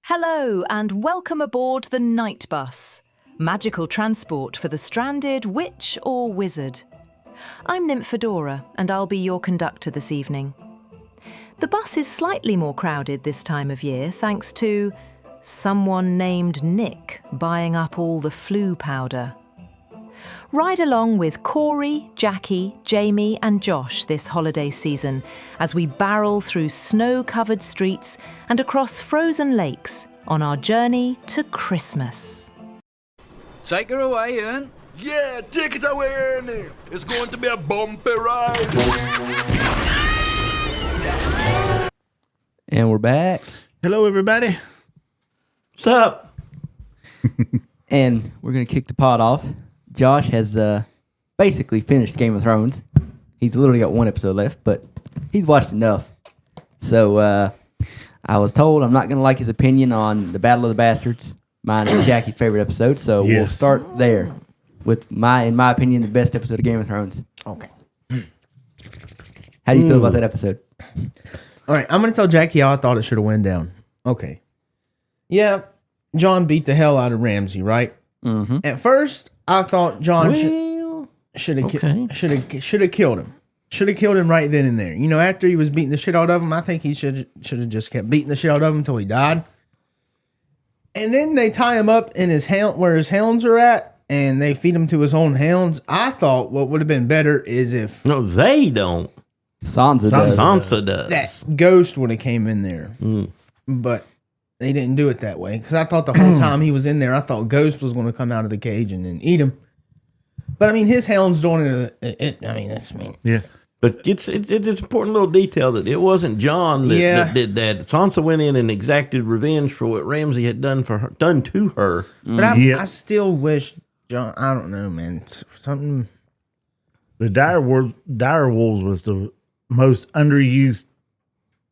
Hello and welcome aboard the Night Bus, magical transport for the stranded witch or wizard. I'm Nymphadora and I'll be your conductor this evening. The bus is slightly more crowded this time of year thanks to someone named Nick buying up all the flu powder. Ride along with Corey, Jacky, Jamie and Josh this holiday season as we barrel through snow-covered streets and across frozen lakes on our journey to Christmas. Take her away, Ian. Yeah, take it away, Ernie. It's going to be a bumpy ride. And we're back. Hello, everybody. What's up? And we're going to kick the pod off. Josh has basically finished Game of Thrones. He's literally got one episode left, but he's watched enough. So I was told I'm not going to like his opinion on the Battle of the Bastards, mine and Jacky's favorite episode. So we'll start there with in my opinion, the best episode of Game of Thrones. Okay. How do you feel about that episode? All right, I'm going to tell Jacky how I thought it should have went down. Okay. Yeah, Jon beat the hell out of Ramsay, right? Mm-hmm. At first, I thought Jon should have killed him. Should have killed him right then and there. You know, after he was beating the shit out of him, I think he should have just kept beating the shit out of him until he died. And then they tie him up in his hound, where his hounds are at, and they feed him to his own hounds. I thought what would have been better is if No, they don't. Sansa does. Sansa does. that ghost would have came in there. But they didn't do it that way. Because I thought the whole time he was in there, I thought Ghost was going to come out of the cage and then eat him. But I mean, his hound's doing it. I mean, that's me. Yeah. But it's an important little detail that it wasn't Jon that did that. Sansa went in and exacted revenge for what Ramsay had done to her. But I still wish Jon. I don't know, man. Something. The dire wolves was the most underused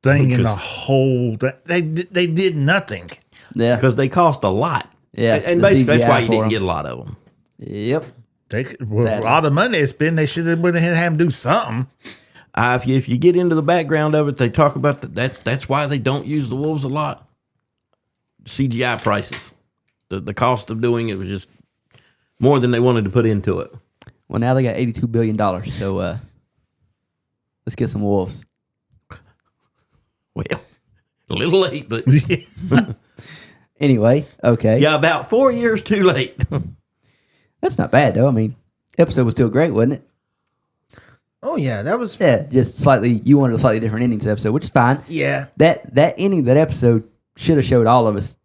thing in the whole. They did nothing. Yeah. Because they cost a lot. Yeah. And the basically, that's CGI why you for didn't him. get a lot of them. Yep. All the money they spent, they should have went ahead and had them do something. If you get into the background of it, they talk about that's why they don't use the wolves a lot. CGI prices. The cost of doing it was just more than they wanted to put into it. Well, now they got $82 billion, so let's get some wolves. Well, a little late, but Anyway, okay. yeah, about 4 years too late. That's not bad, though. I mean, the episode was still great, wasn't it? Oh yeah, that was. Yeah, just slightly. You wanted a slightly different ending to the episode, which is fine. Yeah. That ending of that episode should have showed all of us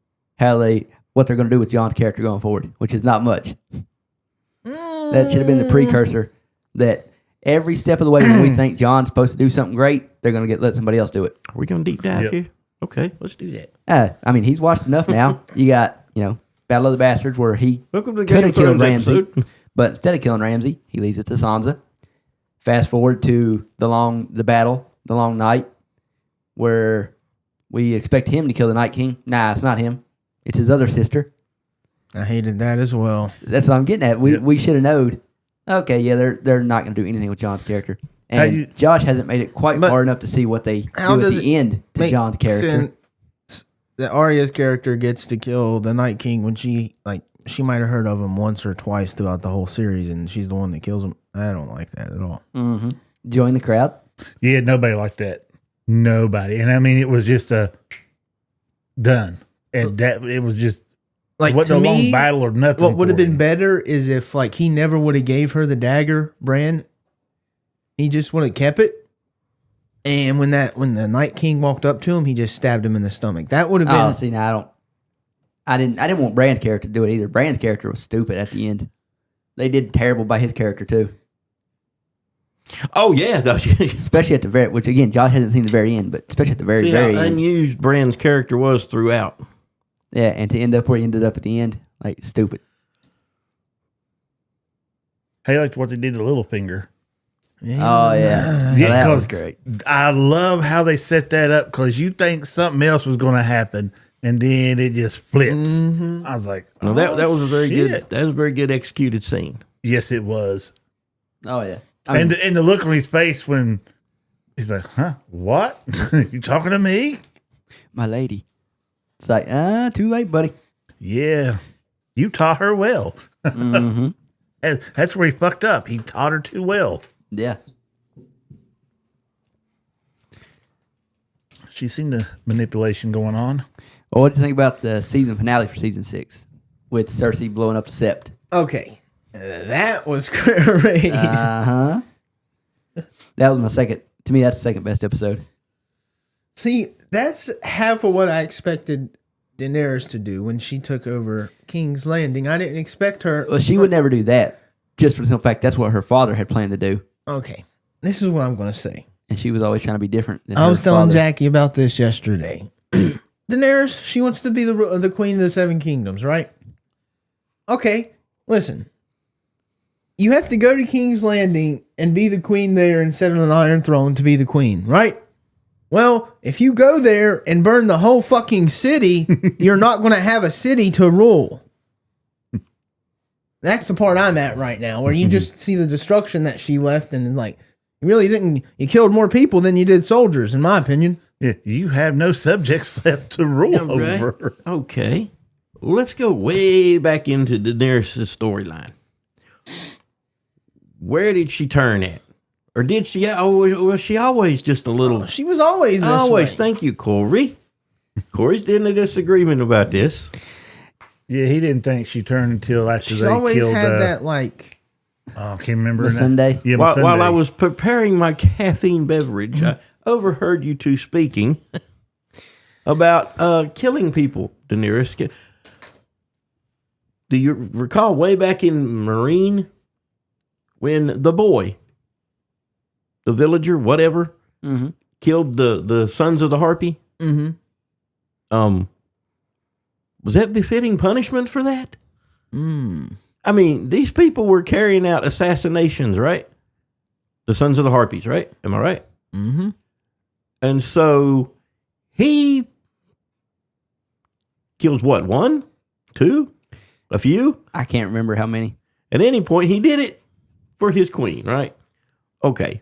what they're going to do with Jon's character going forward, which is not much. That should have been the precursor that every step of the way when we think Jon's supposed to do something great, they're going to let somebody else do it. Are we going to deep dive here? Okay, let's do that. I mean, he's watched enough now. You got, Battle of the Bastards where he Welcome to the could Game have of killed Thrones Ramsay, episode. but instead of killing Ramsay, he leaves it to Sansa. Fast forward to the long night, where we expect him to kill the Night King. Nah, it's not him. It's his other sister. I hated that as well. That's what I'm getting at. We should have known. Okay, yeah, they're not going to do anything with Jon's character. And Josh hasn't made it quite far enough to see what they do at the end to Jon's character. That Arya's character gets to kill the Night King when she might have heard of him once or twice throughout the whole series, and she's the one that kills him. I don't like that at all. Mm-hmm. Join the crowd. Yeah, nobody liked that. Nobody. And I mean, it was just done. And that it was just wasn't a long battle or nothing. What would have been better is if he never would have gave her the dagger, Bran. He just would have kept it. And when the Night King walked up to him, he just stabbed him in the stomach. That would have been. Oh, see, now I didn't want Bran's character to do it either. Bran's character was stupid at the end. They did terrible by his character too. Oh yeah, Especially at the very, which again, Josh hasn't seen the very end, but especially at the very how end. unused Bran's character was throughout. Yeah, and to end up where he ended up at the end, stupid. I liked what they did to Littlefinger. Oh yeah, that was great. I love how they set that up because you think something else was going to happen, and then it just flips. I was like, No, that was a very good. That was a very good executed scene. Yes, it was. Oh yeah, And the look on his face when he's like, "Huh? What? You talking to me?" my lady. It's like, too late, buddy. Yeah. You taught her well. Mm-hmm. That's where he fucked up. He taught her too well. Yeah. She's seen the manipulation going on. Well, what do you think about the season finale for season 6 with Cersei blowing up the Sept? Okay. That was crazy. Uh-huh. That was to me, that's the second best episode. See, that's half of what I expected Daenerys to do when she took over King's Landing. I didn't expect her. Well, she would never do that, just for the simple fact that's what her father had planned to do. Okay. This is what I'm going to say. And she was always trying to be different than I was telling father. Jacky about this yesterday. Daenerys, she wants to be the queen of the Seven Kingdoms, right? Okay, listen. You have to go to King's Landing and be the queen there and sit on an iron throne to be the queen, right? Well, if you go there and burn the whole fucking city, you're not going to have a city to rule. That's the part I'm at right now, where you just see the destruction that she left, and like, you really didn't. You killed more people than you did soldiers, in my opinion. Yeah, you have no subjects left to rule over. Okay. Let's go way back into Daenerys' storyline. Where did she turn at? Or did she always, was she always just a little... She was always this way. Thank you, Corey. Corey's in a disagreement about this. Yeah, he didn't think she turned until after She's they always killed... had that, like... Oh, I can't remember. Sunday? Yeah, While I was preparing my caffeine beverage, I overheard you two speaking about killing people, Daenerys. Do you recall way back in Marine when the boy... the villager, whatever, killed the sons of the Harpy? Mm-hmm. Was that befitting punishment for that? I mean, these people were carrying out assassinations, right? The sons of the Harpies, right? Am I right? Mm-hmm. And so he kills what? 1? 2? A few? I can't remember how many. At any point, he did it for his queen, right? Okay.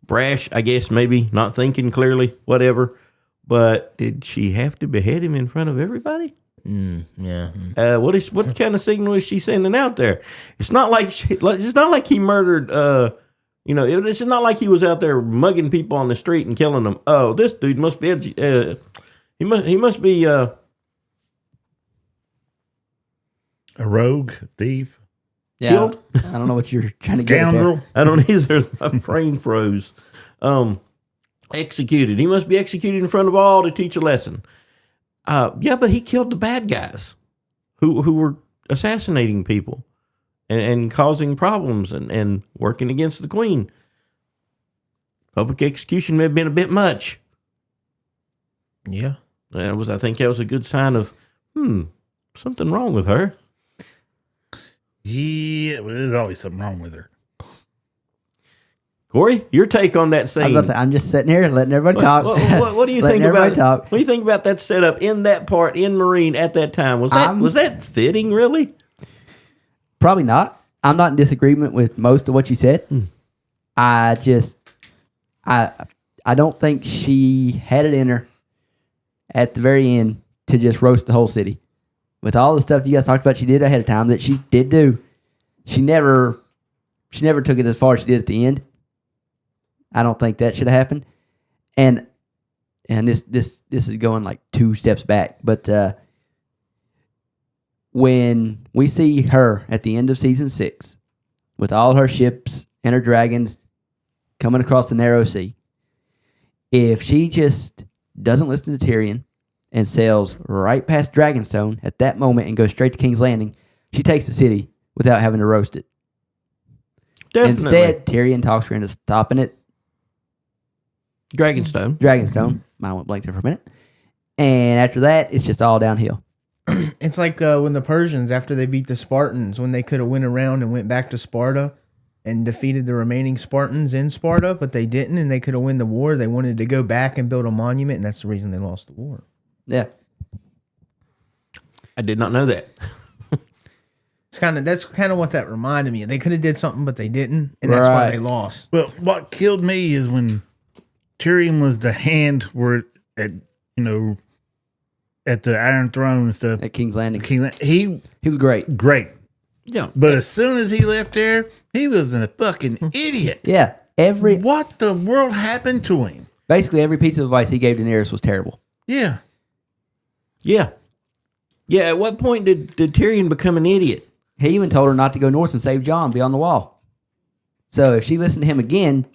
Brash, I guess, maybe, not thinking clearly, whatever. But did she have to behead him in front of everybody? Yeah. What kind of signal is she sending out there? It's not like it's not like he murdered. It's not like he was out there mugging people on the street and killing them. Oh, this dude must be he must be a rogue, thief, Yeah, killed. I don't know what you're trying to get at there. scoundrel. I don't either. My brain froze. Executed. He must be executed in front of all to teach a lesson. Yeah, but he killed the bad guys who were assassinating people and causing problems and working against the queen. Public execution may have been a bit much. Yeah. I think that was a good sign of something wrong with her. Yeah, well, there's always something wrong with her. Corey, your take on that I was scene? about to say, I'm just sitting here letting everybody talk. What do you Letting think everybody about? talk. What do you think about that setup in that part in Marine at that time? Was that fitting? Really? Probably not. I'm not in disagreement with most of what you said. I don't think she had it in her at the very end to just roast the whole city. With all the stuff you guys talked about she did ahead of time that she did do, she never took it as far as she did at the end. I don't think that should have happened. And this is going like 2 steps back, but when we see her at the end of season 6 with all her ships and her dragons coming across the narrow sea, if she just doesn't listen to Tyrion and sails right past Dragonstone at that moment and goes straight to King's Landing, she takes the city without having to roast it. Definitely. Instead, Tyrion talks her into stopping it. Dragonstone. I went blank there for a minute. And after that, it's just all downhill. It's like when the Persians, after they beat the Spartans, when they could have went around and went back to Sparta and defeated the remaining Spartans in Sparta, but they didn't, and they could have won the war. They wanted to go back and build a monument, and that's the reason they lost the war. Yeah. I did not know that. That's kind of what that reminded me of. They could have did something, but they didn't, and that's why they lost. Well, what killed me is when Tyrion was the hand where at the Iron Throne and stuff. At King's Landing. He was great. Great. Yeah. But as soon as he left there, he was a fucking idiot. Yeah. What the world happened to him? Basically, every piece of advice he gave Daenerys was terrible. Yeah. Yeah. Yeah, at what point did Tyrion become an idiot? He even told her not to go north and save Jon beyond the wall. So if she listened to him again,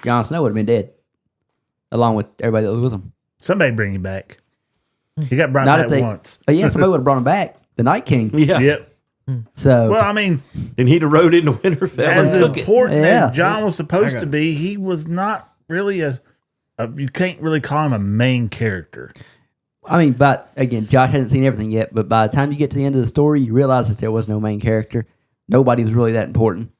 Jon Snow would have been dead. Along with everybody that was with him. Somebody bring him back. He got brought back once. Oh, yeah, somebody would have brought him back. The Night King. Yeah. Yep. So, well, I mean, and he'd have rode into Winterfell as and took it. important as Jon was supposed to be, he was not really you can't really call him a main character. I mean, but again, Josh hasn't seen everything yet, but by the time you get to the end of the story, you realize that there was no main character. Nobody was really that important.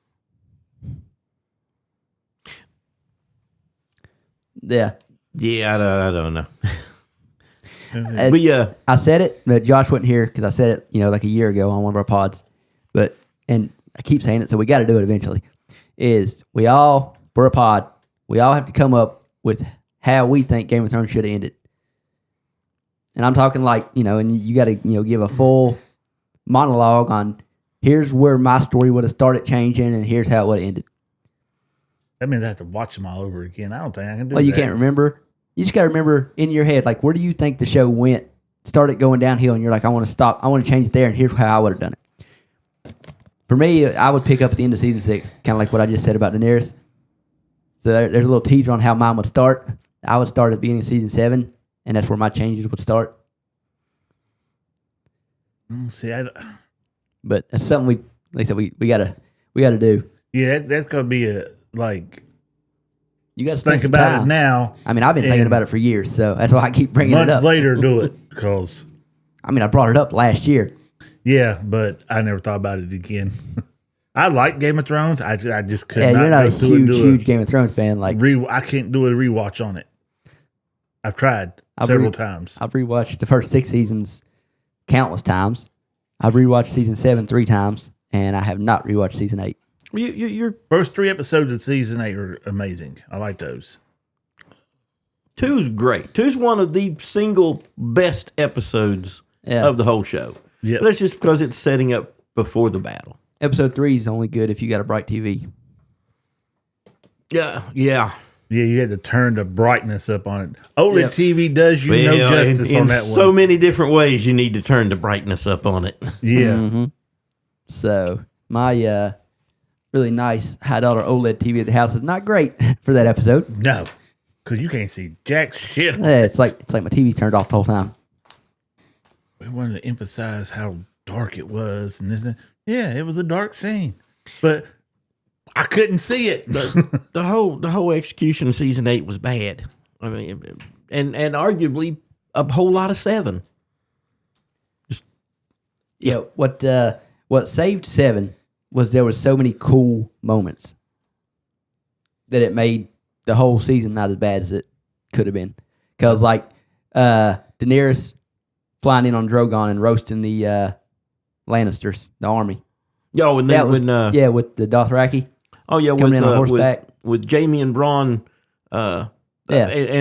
Yeah. Yeah, I don't know. But I said it, but Josh wasn't here because I said it, like a year ago on one of our pods. And I keep saying it, so we got to do it eventually. For a pod, we all have to come up with how we think Game of Thrones should have ended. And I'm talking and you got to, give a full monologue on here's where my story would have started changing and here's how it would have ended. That means I have to watch them all over again. I don't think I can do that. Well, you can't remember. You just got to remember in your head, where do you think the show started going downhill, and you're like, I want to stop. I want to change it there, and here's how I would have done it. For me, I would pick up at the end of season 6, kind of like what I just said about Daenerys. So there's a little teaser on how mine would start. I would start at the beginning of season 7, and that's where my changes would start. But that's something we gotta do. Yeah, that's gonna be you got to think about it now. I mean, I've been thinking about it for years, so that's why I keep bringing it up. Months later, do it because. I mean, I brought it up last year. Yeah, but I never thought about it again. I like Game of Thrones. I just couldn't. Yeah, you're not a huge Game of Thrones fan. I can't do a rewatch on it. I've tried several times. I've rewatched the first 6 seasons countless times. I've rewatched season 7 3 times, and I have not rewatched season 8. Your first 3 episodes of season 8 are amazing. I like those. 2's great. 2's one of the single best episodes of the whole show. Yeah, but that's just because it's setting up before the battle. Episode 3 is only good if you got a bright TV. Yeah. You had to turn the brightness up on it. OLED TV does you no justice on that one. So many different ways you need to turn the brightness up on it. Yeah. Mm-hmm. So my really nice high-dollar OLED TV at the house is not great for that episode. No, because you can't see jack shit. Yeah, it's like my TV's turned off the whole time. We wanted to emphasize how dark it was, and this. Yeah, it was a dark scene, but I couldn't see it. But the whole execution of season 8 was bad. I mean, and arguably a whole lot of 7. What saved 7 was there was so many cool moments that it made the whole season not as bad as it could have been. Because Daenerys flying in on Drogon and roasting the Lannisters, the army. Oh, and then with the Dothraki. Oh yeah, coming in on horseback with Jaime and Bronn, and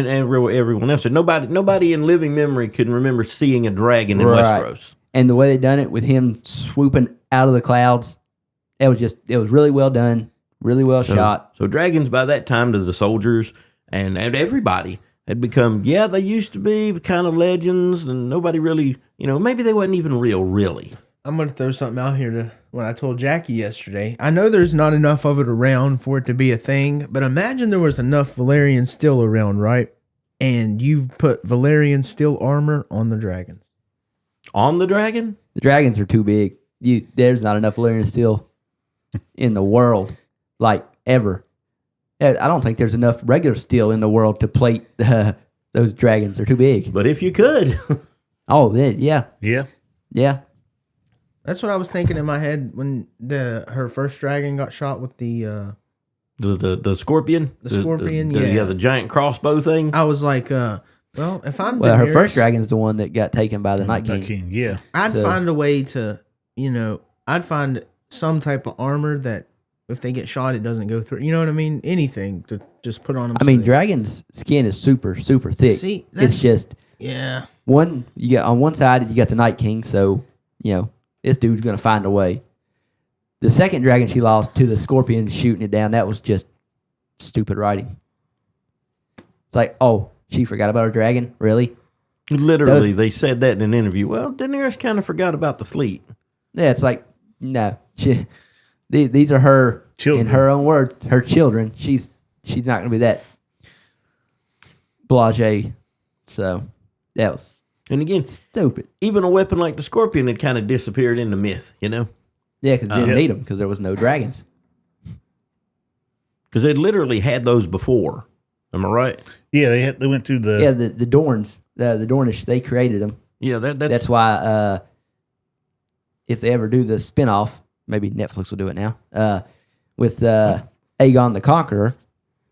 everyone else. And nobody in living memory can remember seeing a dragon in Westeros. And the way they done it with him swooping out of the clouds, it was really well done, really well shot. So dragons by that time to the soldiers and everybody had become, they used to be kind of legends, and nobody really, maybe they wasn't even real, really. I'm going to throw something out here to what I told Jacky yesterday. I know there's not enough of it around for it to be a thing, but imagine there was enough Valyrian steel around, right? And you've put Valyrian steel armor on the dragons. On the dragon? The dragons are too big. There's not enough Valyrian steel in the world, ever. I don't think there's enough regular steel in the world to plate those dragons. They're too big. But if you could. Oh, yeah. Yeah. Yeah. That's what I was thinking in my head when her first dragon got shot with the scorpion. The scorpion, the giant crossbow thing. I was like, if I'm Daenerys, her first dragon's the one that got taken by the Night King. Yeah. I'd find a way to, I'd find some type of armor that if they get shot, it doesn't go through. You know what I mean? Anything to just put on them. I mean, dragon's skin is super, super thick. See, it's just Yeah. You got on one side you got the Night King, so this dude's gonna find a way. The second dragon she lost to the Scorpion shooting it down, that was just stupid writing. It's like, oh, she forgot about her dragon? Really? Literally, they said that in an interview. Well, Daenerys kind of forgot about the fleet. Yeah, it's like, no. These are her, children. In her own words, her children. She's not going to be that blasé. So, that was And again, stupid. even a weapon like the Scorpion had kind of disappeared into myth, Yeah, because they didn't need them because there was no dragons. Because they'd literally had those before. Am I right? Yeah, they went through the... Yeah, the Dorns. The Dornish, they created them. Yeah, That's why if they ever do the spinoff, maybe Netflix will do it now, with Aegon the Conqueror.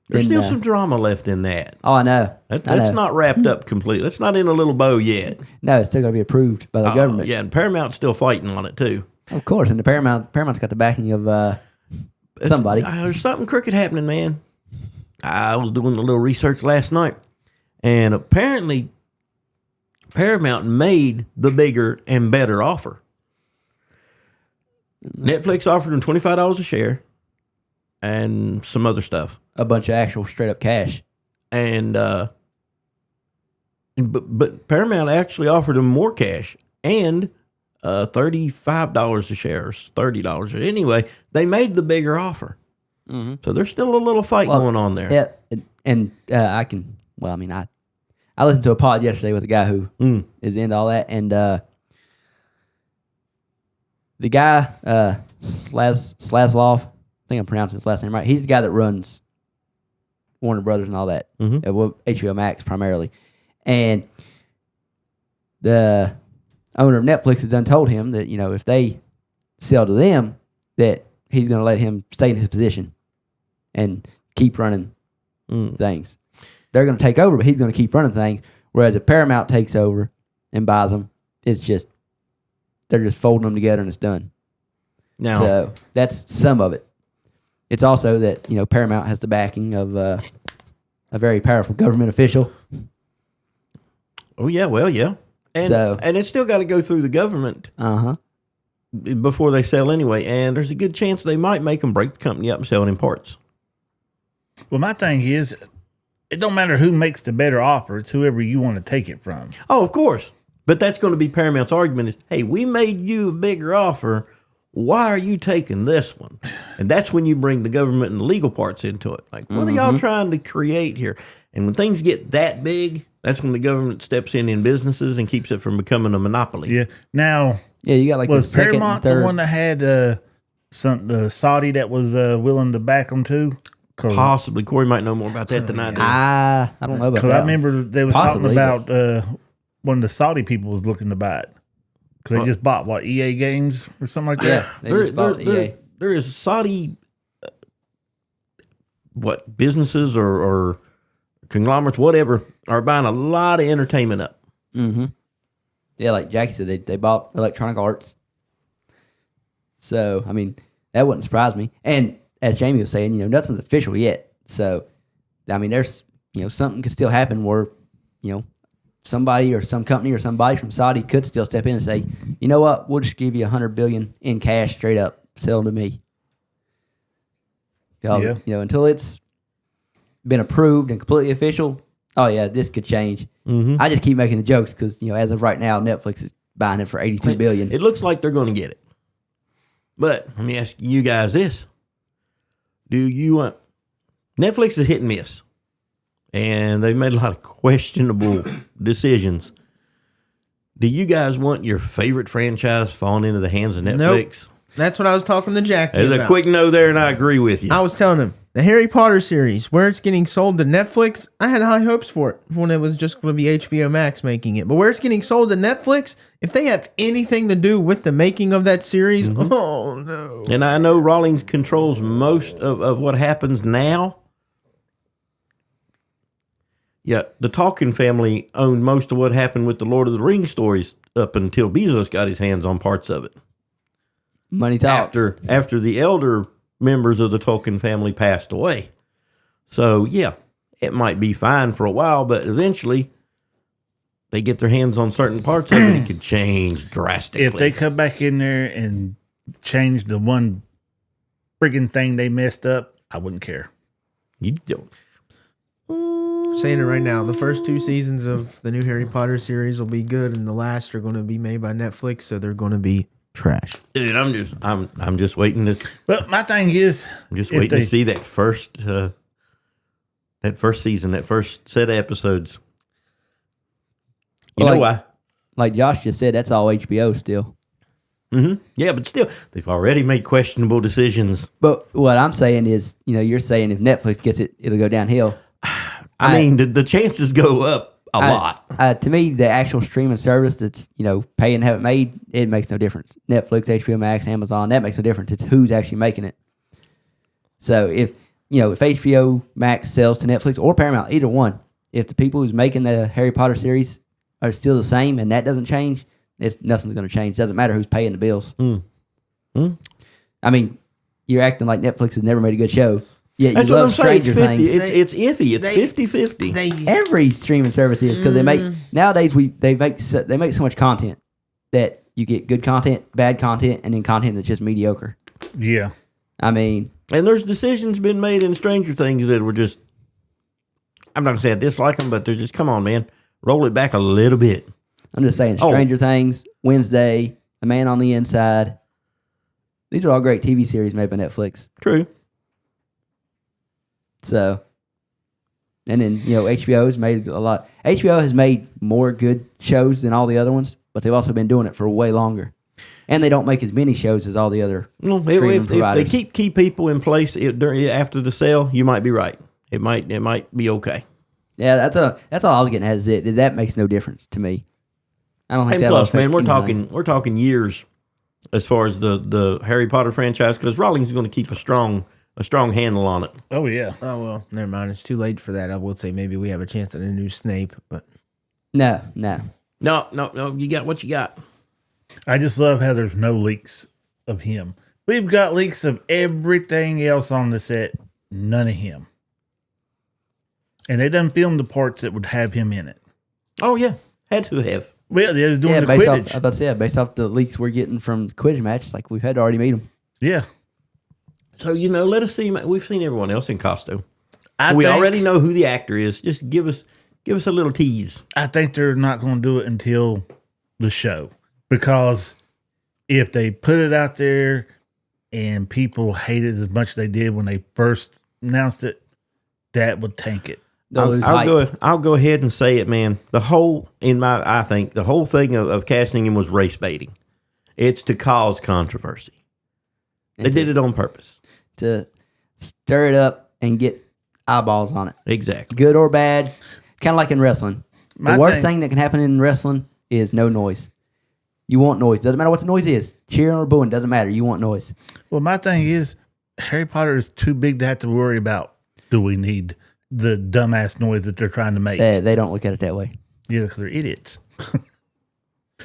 There's then, still some drama left in that. Oh, I know. That's not wrapped up completely. That's not in a little bow yet. No, it's still going to be approved by the government. Yeah, and Paramount's still fighting on it too. Of course, and the Paramount's got the backing of somebody. There's something crooked happening, man. I was doing a little research last night, and apparently Paramount made the bigger and better offer. Netflix offered them $25 a share and some other stuff. A bunch of actual straight up cash. And but Paramount actually offered them more cash and $35 a share, or $30. Anyway, they made the bigger offer. Mm-hmm. So there's still a little fight going on there. Yeah, and I listened to a pod yesterday with a guy who is into all that, and the guy Slaslov, I think I'm pronouncing his last name right. He's the guy that runs Warner Brothers and all that, HBO Max primarily, and the owner of Netflix has done told him that if they sell to them, that he's going to let him stay in his position and keep running things. They're going to take over, but he's going to keep running things. Whereas if Paramount takes over and buys them, they're just folding them together and it's done. Now, so that's some of it. It's also that Paramount has the backing of a very powerful government official. Oh yeah, well yeah, and it's still got to go through the government. Before they sell anyway, and there's a good chance they might make them break the company up and sell it in parts. Well, my thing is, it don't matter who makes the better offer. It's whoever you want to take it from. Oh, of course. But that's going to be Paramount's argument is, hey, we made you a bigger offer. Why are you taking this one? And that's when you bring the government and the legal parts into it. Like, what are y'all trying to create here? And when things get that big, that's when the government steps in businesses and keeps it from becoming a monopoly. Yeah. Now, you got like was Paramount the one that had the Saudi that was willing to back them too? Possibly. Corey might know more about that than I do. I don't know about that. Because I remember they was talking about one of the Saudi people was looking to buy it. Because they just bought, EA games or something like that? Yeah, they just bought EA. There is Saudi, businesses or conglomerates, whatever, are buying a lot of entertainment up. Mm-hmm. Yeah, like Jacky said, they bought Electronic Arts. So, that wouldn't surprise me. And as Jamie was saying, nothing's official yet. So, there's, something could still happen where, somebody or some company or somebody from Saudi could still step in and say, you know what, we'll just give you $100 billion in cash straight up, sell to me. Until it's been approved and completely official, this could change. Mm-hmm. I just keep making the jokes because, as of right now, Netflix is buying it for $82 billion. It looks like they're going to get it. But let me ask you guys this. Do you want... Netflix is hit and miss. And they've made a lot of questionable decisions. Do you guys want your favorite franchise falling into the hands of Netflix? Nope. That's what I was talking to Jacky about. There's a quick no there, and I agree with you. I was telling him, the Harry Potter series, where it's getting sold to Netflix, I had high hopes for it when it was just going to be HBO Max making it. But where it's getting sold to Netflix, if they have anything to do with the making of that series, oh no. And I know Rawlings controls most of what happens now. Yeah, the Tolkien family owned most of what happened with the Lord of the Rings stories up until Bezos got his hands on parts of it. Money talks. After the elder members of the Tolkien family passed away. So, yeah, it might be fine for a while, but eventually they get their hands on certain parts of it, it could change drastically. If they come back in there and change the one friggin' thing they messed up, I wouldn't care. You don't. Saying it right now, the first 2 seasons of the new Harry Potter series will be good, and the last are going to be made by Netflix, so they're going to be trash. Dude, I'm just waiting to. But my thing is, I'm just waiting to see that first season, that first set of episodes. You know why? Like Josh just said, that's all HBO still. Mm-hmm. Yeah, but still, they've already made questionable decisions. But what I'm saying is, you're saying if Netflix gets it, it'll go downhill. I mean, the chances go up a lot. To me, the actual streaming service that's, pay and have it made, it makes no difference. Netflix, HBO Max, Amazon, that makes no difference. It's who's actually making it. So if HBO Max sells to Netflix or Paramount, either one, if the people who's making the Harry Potter series are still the same and that doesn't change, nothing's going to change. It doesn't matter who's paying the bills. I mean, you're acting like Netflix has never made a good show. Yeah, that's you what I'm love saying. Stranger Things. It's iffy. It's 50-50. Every streaming service is because they make nowadays they make so much content that you get good content, bad content, and then content that's just mediocre. Yeah, I mean, and there's decisions been made in Stranger Things that were just. I'm not gonna say I dislike them, but they're just come on, man, roll it back a little bit. I'm just saying, Stranger Things, Wednesday, The Man on the Inside. These are all great TV series made by Netflix. True. So, and then, HBO has made a lot. HBO has made more good shows than all the other ones, but they've also been doing it for way longer. And they don't make as many shows as all the other if they keep people in place after the sale, you might be right. It might be okay. Yeah, that's all I was getting at. Is that makes no difference to me. I don't think and that. Plus, man, we're talking years as far as the Harry Potter franchise because Rowling's going to keep a strong handle on it. Oh yeah. Oh well, never mind. It's too late for that. I would say maybe we have a chance at a new Snape, but no. You got what you got. I just love how there's no leaks of him. We've got leaks of everything else on the set, none of him. And they done filmed the parts that would have him in it. Oh yeah, had to have. Well, they're doing the Quidditch. Based off the leaks we're getting from the Quidditch match, like we've had to already meet him. Yeah. So, let us see. We've seen everyone else in costume. We already know who the actor is. Just give us a little tease. I think they're not going to do it until the show. Because if they put it out there and people hate it as much as they did when they first announced it, that would tank it. I'll go ahead and say it, man. I think the whole thing of casting him was race baiting. It's to cause controversy. They did it on purpose. To stir it up and get eyeballs on it. Exactly. Good or bad. Kind of like in wrestling. The worst thing that can happen in wrestling is no noise. You want noise. Doesn't matter what the noise is. Cheering or booing, doesn't matter. You want noise. Well, my thing is, Harry Potter is too big to have to worry about. Do we need the dumbass noise that they're trying to make? They don't look at it that way. Yeah, because they're idiots.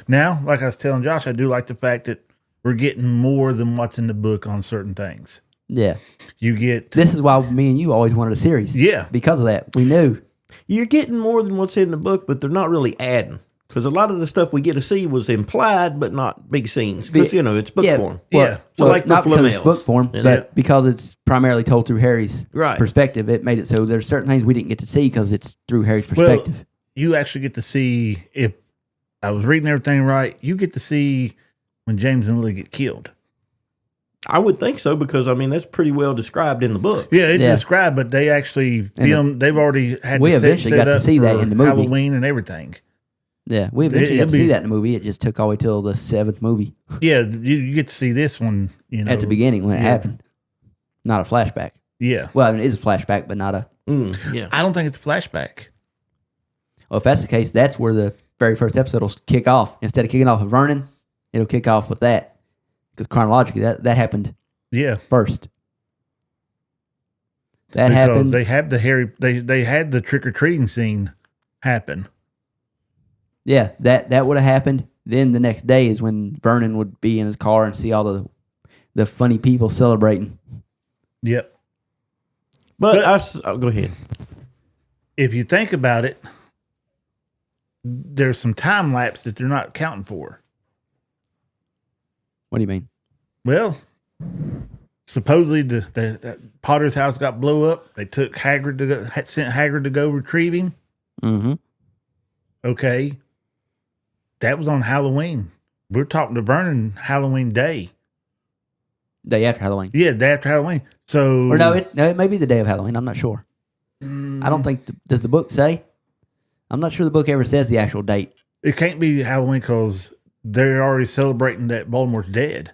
Now, like I was telling Josh, I do like the fact that we're getting more than what's in the book on certain things. Yeah. This is why me and you always wanted a series. Yeah. Because of that. We knew. You're getting more than what's in the book, but they're not really adding. Because a lot of the stuff we get to see was implied, but not big scenes. Because, it's book form. Yeah. So like the not because it's Flamels. book form, but because it's primarily told through Harry's perspective, it made it so there's certain things we didn't get to see because it's through Harry's perspective. Well, you actually get to see, if I was reading everything right, you get to see when James and Lily get killed. I would think so because, that's pretty well described in the book. Yeah, it's described, but they actually film. They've already had the set set up see that in the movie. Halloween and everything. Yeah, we eventually got to see that in the movie. It just took all the way till the 7th movie. Yeah, you get to see this one, at the beginning when it happened. Not a flashback. Yeah. Well, it is a flashback, but not a... yeah. I don't think it's a flashback. Well, if that's the case, that's where the very first episode will kick off. Instead of kicking off with Vernon, it'll kick off with that. Because chronologically, that happened first. That happened. They had they had the trick-or-treating scene happen. Yeah, that would have happened. Then the next day is when Vernon would be in his car and see all the funny people celebrating. Yep. But go ahead. If you think about it, there's some time lapse that they're not counting for. What do you mean? Well, supposedly the Potter's house got blew up. They took sent Hagrid to go retrieve him. Mm-hmm. Okay. That was on Halloween. We're talking to Vernon Halloween day. Day after Halloween. Yeah, day after Halloween. So, Or no, it may be the day of Halloween. I'm not sure. I don't think, does the book say? I'm not sure the book ever says the actual date. it can't be Halloween because they're already celebrating that Voldemort's dead.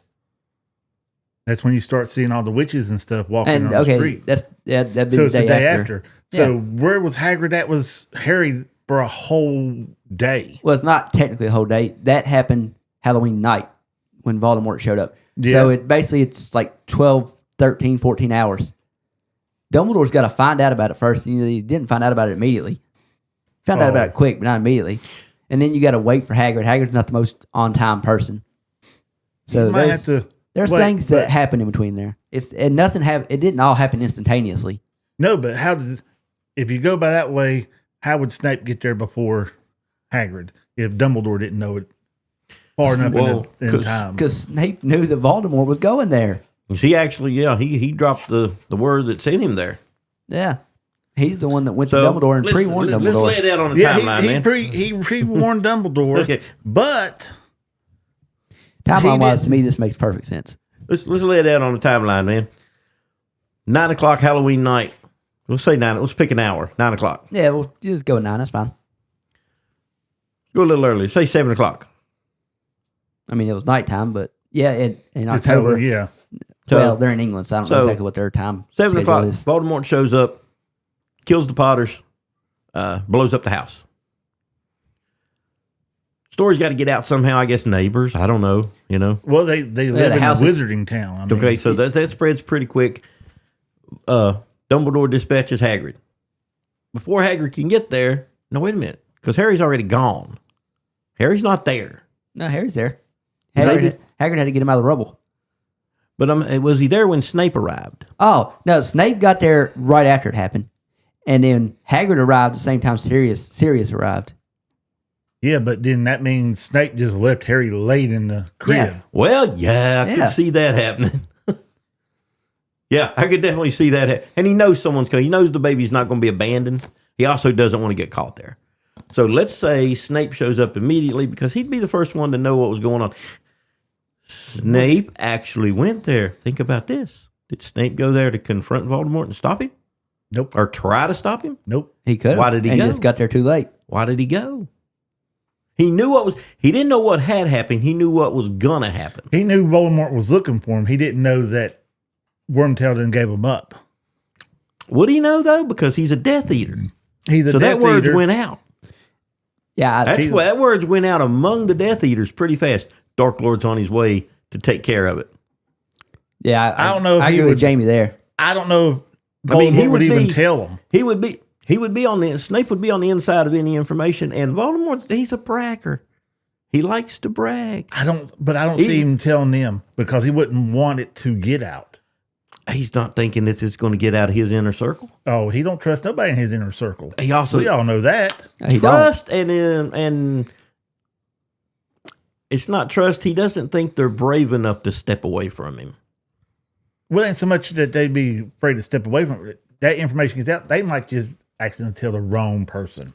That's when you start seeing all the witches and stuff walking on the street. That'd be So the it's day the day after. after. So where was Hagrid? That was Harry for a whole day. Well, it's not technically a whole day. That happened Halloween night when Voldemort showed up. Yeah. So it's like 12, 13, 14 hours. Dumbledore's got to find out about it first. He didn't find out about it immediately. Found out about it quick, but not immediately. And then you got to wait for Hagrid. Hagrid's not the most on-time person. So You might have to there's wait, things that but- happen in between there. It didn't all happen instantaneously. No, but how does if you go by that way, how would Snape get there before Hagrid if Dumbledore didn't know it far enough in time? Because Snape knew that Voldemort was going there. He actually, he dropped the word that sent him there. Yeah. He's the one that went to So, Dumbledore and pre-warned Dumbledore. Let's lay that on the timeline, he man. he pre-warned Dumbledore, Okay. but Timeline-wise, to me, this makes perfect sense. Let's lay that on the timeline, man. 9 o'clock Halloween night. We'll say 9. Let's pick an hour. 9 o'clock. Yeah, well, just go at 9. That's fine. Go a little early. Say 7 o'clock. I mean, it was nighttime, but yeah, in it's October. Halloween, yeah. Well, they're in England, so I don't know exactly what their time 7 schedule o'clock. is. Voldemort shows up, kills the Potters, blows up the house. Story's got to get out somehow. I guess neighbors. I don't know. Well, they live in a wizarding town. I mean, Okay, so that spreads pretty quick. Dumbledore dispatches Hagrid. Before Hagrid can get there, no, wait a minute, because Harry's already gone. Harry's not there. No, Harry's there. Maybe. Hagrid had to get him out of the rubble. But was he there when Snape arrived? Oh, no, Snape got there right after it happened. And then Hagrid arrived at the same time Sirius arrived. Yeah, but then that means Snape just left Harry laid in the crib. Yeah. Well, yeah, I Yeah. could see that happening. Yeah, I could definitely see that. And he knows someone's coming. He knows the baby's not going to be abandoned. He also doesn't want to get caught there. So let's say Snape shows up immediately because he'd be the first one to know what was going on. Snape actually went there. Think about this. Did Snape go there to confront Voldemort and stop him? Nope. Or try to stop him? Nope. He could have. Why did he and go? just got there too late. Why did he go? He didn't know what had happened. He knew what was going to happen. He knew Voldemort was looking for him. He didn't know that Wormtail didn't give him up. Would he know, though? Because he's a Death Eater. He's a So Death that word Eater. went out. Yeah, That's why that word went out among the Death Eaters pretty fast. Dark Lord's on his way to take care of it. yeah. I don't know if I he agree with would- Jamie there. I don't know if Voldemort I mean, he would would even be- tell him. He would be on the Snape would be on the inside of any information, and he's a bragger. He likes to brag. I don't see him telling them because he wouldn't want it to get out. He's not thinking that it's going to get out of his inner circle. Oh, he don't trust nobody in his inner circle. He also We all know that. He don't. trust and it's not trust. He doesn't think they're brave enough to step away from him. Well, it ain't so much that they'd be afraid to step away from it. That information gets out. They might just accidentally tell the wrong person.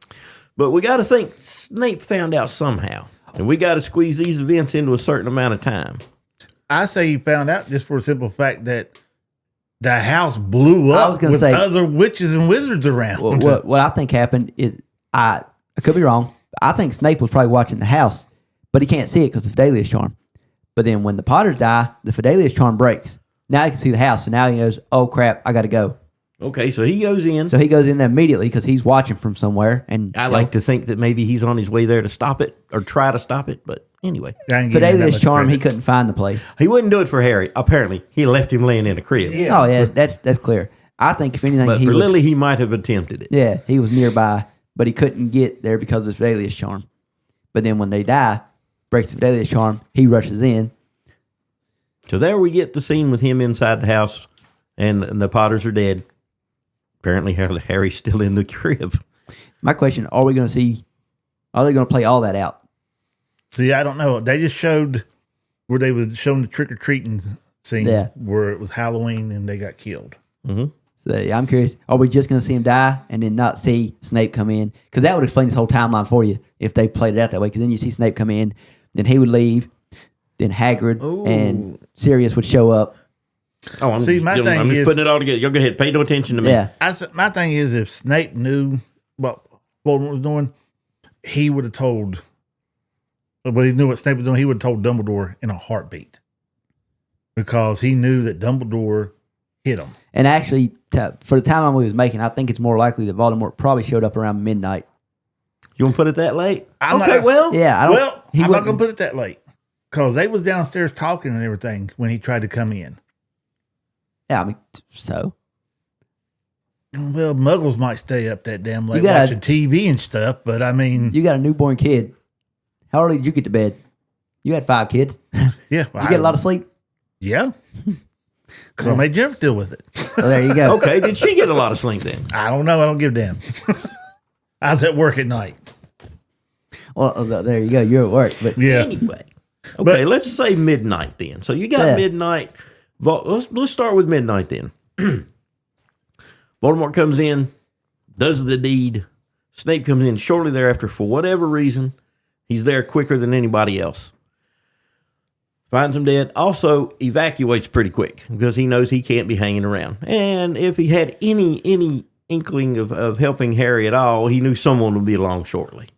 But we got to think Snape found out somehow, and we got to squeeze these events into a certain amount of time. I say he found out just for a simple fact that the house blew I up was gonna with say- other witches and wizards around. What I think happened is, I could be wrong. I think Snape was probably watching the house, but he can't see it because of the Fidelius charm. But then when the Potters die, the Fidelius charm breaks. Now he can see the house, so now he goes, "Oh crap, I got to go." Okay, so he goes in. So he goes in there immediately because he's watching from somewhere. And I like to think that maybe he's on his way there to stop it or try to stop it. But anyway, I ain't giving him that Fidelius much charm, he credit. couldn't find the place. he wouldn't do it for Harry. Apparently, he left him laying in a crib. Yeah. Oh yeah, that's clear. I think if anything, But he for was, Lily, he might have attempted it. yeah, he was nearby, but he couldn't get there because of the Fidelius charm. But then when they die, breaks the Fidelius charm, he rushes in. So there we get the scene with him inside the house, and the Potters are dead. Apparently, Harry's still in the crib. My question: are we going to see Are they going to play all that out? See, I don't know. They just showed where they was showing the trick or treating scene where it was Halloween and they got killed. Mm-hmm. So I'm curious. Are we just going to see him die and then not see Snape come in? Because that would explain this whole timeline for you if they played it out that way. Because then you see Snape come in, then he would leave, then Hagrid and Sirius would show up. Oh, I'm just putting it all together. Y'all go ahead. Pay no attention to me. Yeah. My thing is, if Snape knew what Voldemort was doing, he would have told. But he knew what Snape was doing. He would have told Dumbledore in a heartbeat because he knew that Dumbledore hit him. And actually, for the timeline we was making, I think it's more likely that Voldemort probably showed up around midnight. You want to put it that late? I'm not going to put it that late because they was downstairs talking and everything when he tried to come in. Yeah, I mean, so. Well, muggles might stay up that damn late watching TV and stuff, but I mean. You got a newborn kid. How early did you get to bed? You had 5 kids. Yeah. Did you get a lot of sleep? Yeah. Because I made Jennifer deal with it. Well, there you go. Okay, did she get a lot of sleep then? I don't know. I don't give a damn. I was at work at night. Well, there you go. You're at work. But yeah. Anyway. Okay, let's say midnight then. So you got midnight. Let's start with midnight then. Voldemort comes in, does the deed. Snape comes in shortly thereafter for whatever reason. He's there quicker than anybody else. Finds him dead. Also evacuates pretty quick because he knows he can't be hanging around. And if he had any inkling of helping Harry at all, he knew someone would be along shortly.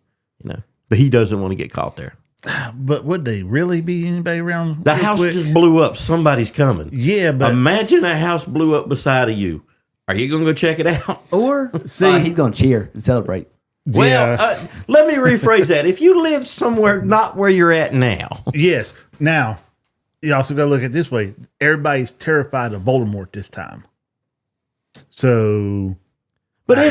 But he doesn't want to get caught there. But would they really be anybody around? The house just blew up. Somebody's coming. Yeah, but imagine a house blew up beside of you. Are you going to go check it out? Or he's going to cheer and celebrate. Well, let me rephrase that. If you lived somewhere not where you're at now. Yes. Now, you also got to look at it this way. Everybody's terrified of Voldemort this time. So, but in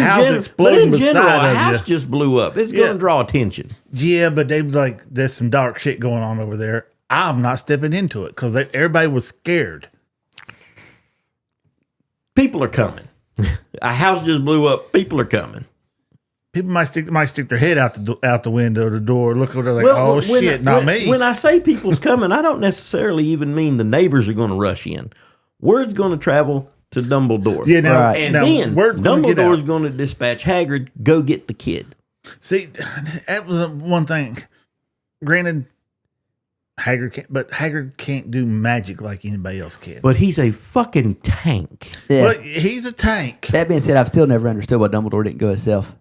general, a house just blew up. It's going to draw attention. Yeah, but they was like, there's some dark shit going on over there. I'm not stepping into it because everybody was scared. People are coming. A house just blew up. People are coming. People might stick their head out the window or the door, look over there like, shit, not me. When I say people's coming, I don't necessarily even mean the neighbors are going to rush in. Word's going to travel to Dumbledore. Yeah, now, right. And then Dumbledore's going to dispatch Hagrid, go get the kid. See, that was one thing. Granted, Hagrid can't do magic like anybody else can. But he's a fucking tank. Yeah. But he's a tank. That being said, I've still never understood why Dumbledore didn't go himself.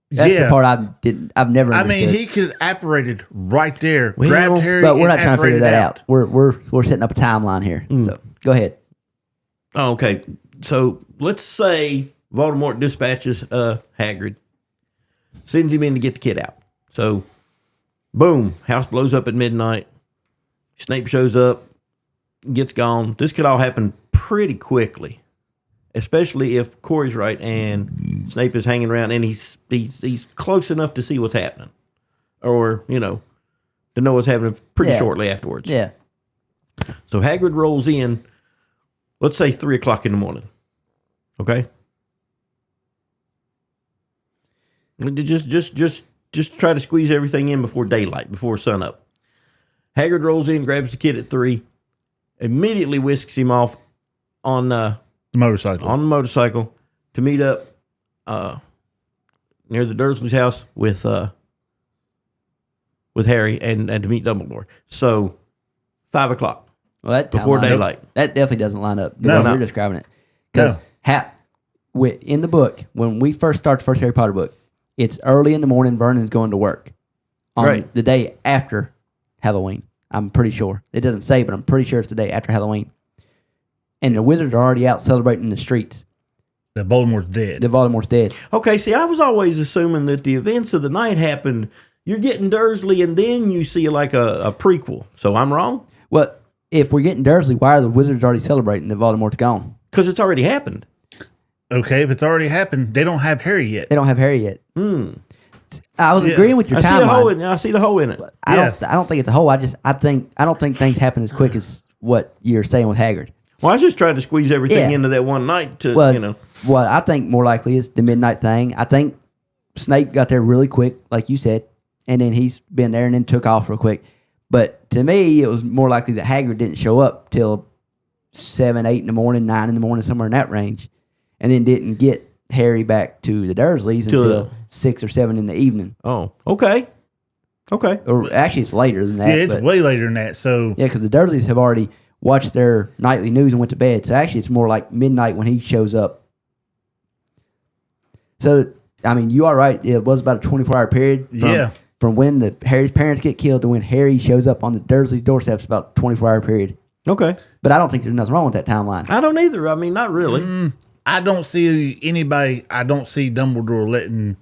That's the part I've never understood. I mean, he could have apparated right there, grabbed Harry, but we're not trying to figure that out. We're setting up a timeline here. So go ahead. Oh, okay. So let's say Voldemort dispatches Hagrid, sends him in to get the kid out. So, boom, house blows up at midnight. Snape shows up, gets gone. This could all happen pretty quickly. Especially if Corey's right and Snape is hanging around and he's close enough to see what's happening. Or, to know what's happening pretty shortly afterwards. Yeah. So Hagrid rolls in, let's say 3 o'clock in the morning. Okay? Just try to squeeze everything in before daylight, before sunup. Hagrid rolls in, grabs the kid at 3, immediately whisks him off on the motorcycle to meet up near the Dursleys' house with Harry and to meet Dumbledore. So 5 o'clock before daylight. That definitely doesn't line up the way you're describing it. Because in the book, when we first start the first Harry Potter book, it's early in the morning. Vernon's going to work on the day after Halloween. I'm pretty sure. It doesn't say, but I'm pretty sure it's the day after Halloween. And the wizards are already out celebrating in the streets. That Voldemort's dead. Okay, see, I was always assuming that the events of the night happened. You're getting Dursley, and then you see like a prequel. So I'm wrong? Well, if we're getting Dursley, why are the wizards already celebrating that Voldemort's gone? Because it's already happened. Okay, if it's already happened, they don't have Harry yet. I was agreeing with your timeline. I see the hole in it. I don't think it's a hole. I don't think things happen as quick as what you're saying with Hagrid. Well, I was just trying to squeeze everything into that one night What I think more likely is the midnight thing. I think Snape got there really quick, like you said, and then he's been there and then took off real quick. But to me, it was more likely that Hagrid didn't show up till 7, 8 in the morning, 9 in the morning, somewhere in that range, and then didn't get Harry back to the Dursleys until 6 or 7 in the evening. Oh, okay. Or actually, it's later than that. Yeah, it's way later than that. So yeah, because the Dursleys have already watched their nightly news and went to bed. So actually, it's more like midnight when he shows up. So, I mean, you are right. It was about a 24-hour period. From when Harry's parents get killed to when Harry shows up on the Dursleys' doorstep, it's about a 24-hour period. Okay. But I don't think there's nothing wrong with that timeline. I don't either. I mean, not really. I don't see Dumbledore letting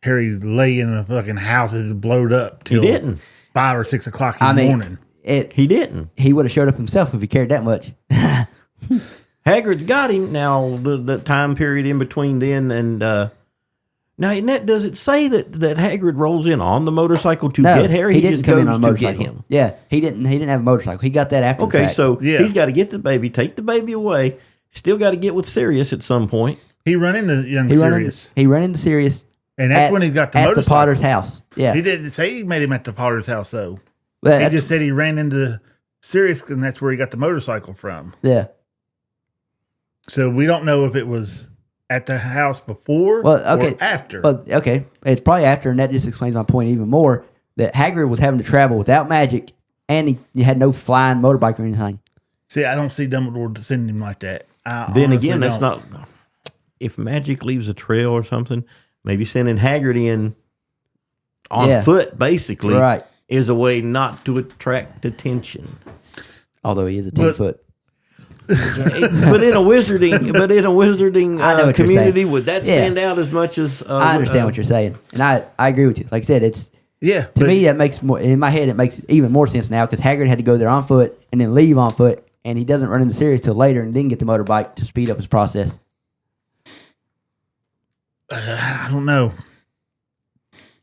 Harry lay in a fucking house that blowed up till He didn't. 5 or 6 o'clock in the morning. He didn't. He would have showed up himself if he cared that much. Hagrid's got him now. The time period in between then and now, Annette, does it say that Hagrid rolls in on the motorcycle to get Harry? He didn't just come in goes on a to motorcycle. get him. Yeah, he didn't have a motorcycle. He got that after. Okay, the fact. so he's got to get the baby, take the baby away. Still got to get with Sirius at some point. He run into young he Sirius. Ran into Sirius, And that's when he got the motorcycle. At the Potter's house. Yeah. He didn't say he made him at the Potter's house, though. Well, he just said he ran into Sirius, and that's where he got the motorcycle from. Yeah. So we don't know if it was at the house before or after. Well, okay. It's probably after, and that just explains my point even more, that Hagrid was having to travel without magic, and he had no flying motorbike or anything. See, I don't see Dumbledore sending him like that. Then again, that's not... If magic leaves a trail or something, maybe sending Hagrid in on foot, basically, is a way not to attract attention. Although he is a 10-foot. But in a wizarding community, would that stand out as much as... I understand what you're saying. And I agree with you. Like I said, it's... Yeah. To me, that makes more... In my head, it makes even more sense now, because Hagrid had to go there on foot and then leave on foot, and he doesn't run into Sirius till later and then get the motorbike to speed up his process. I don't know.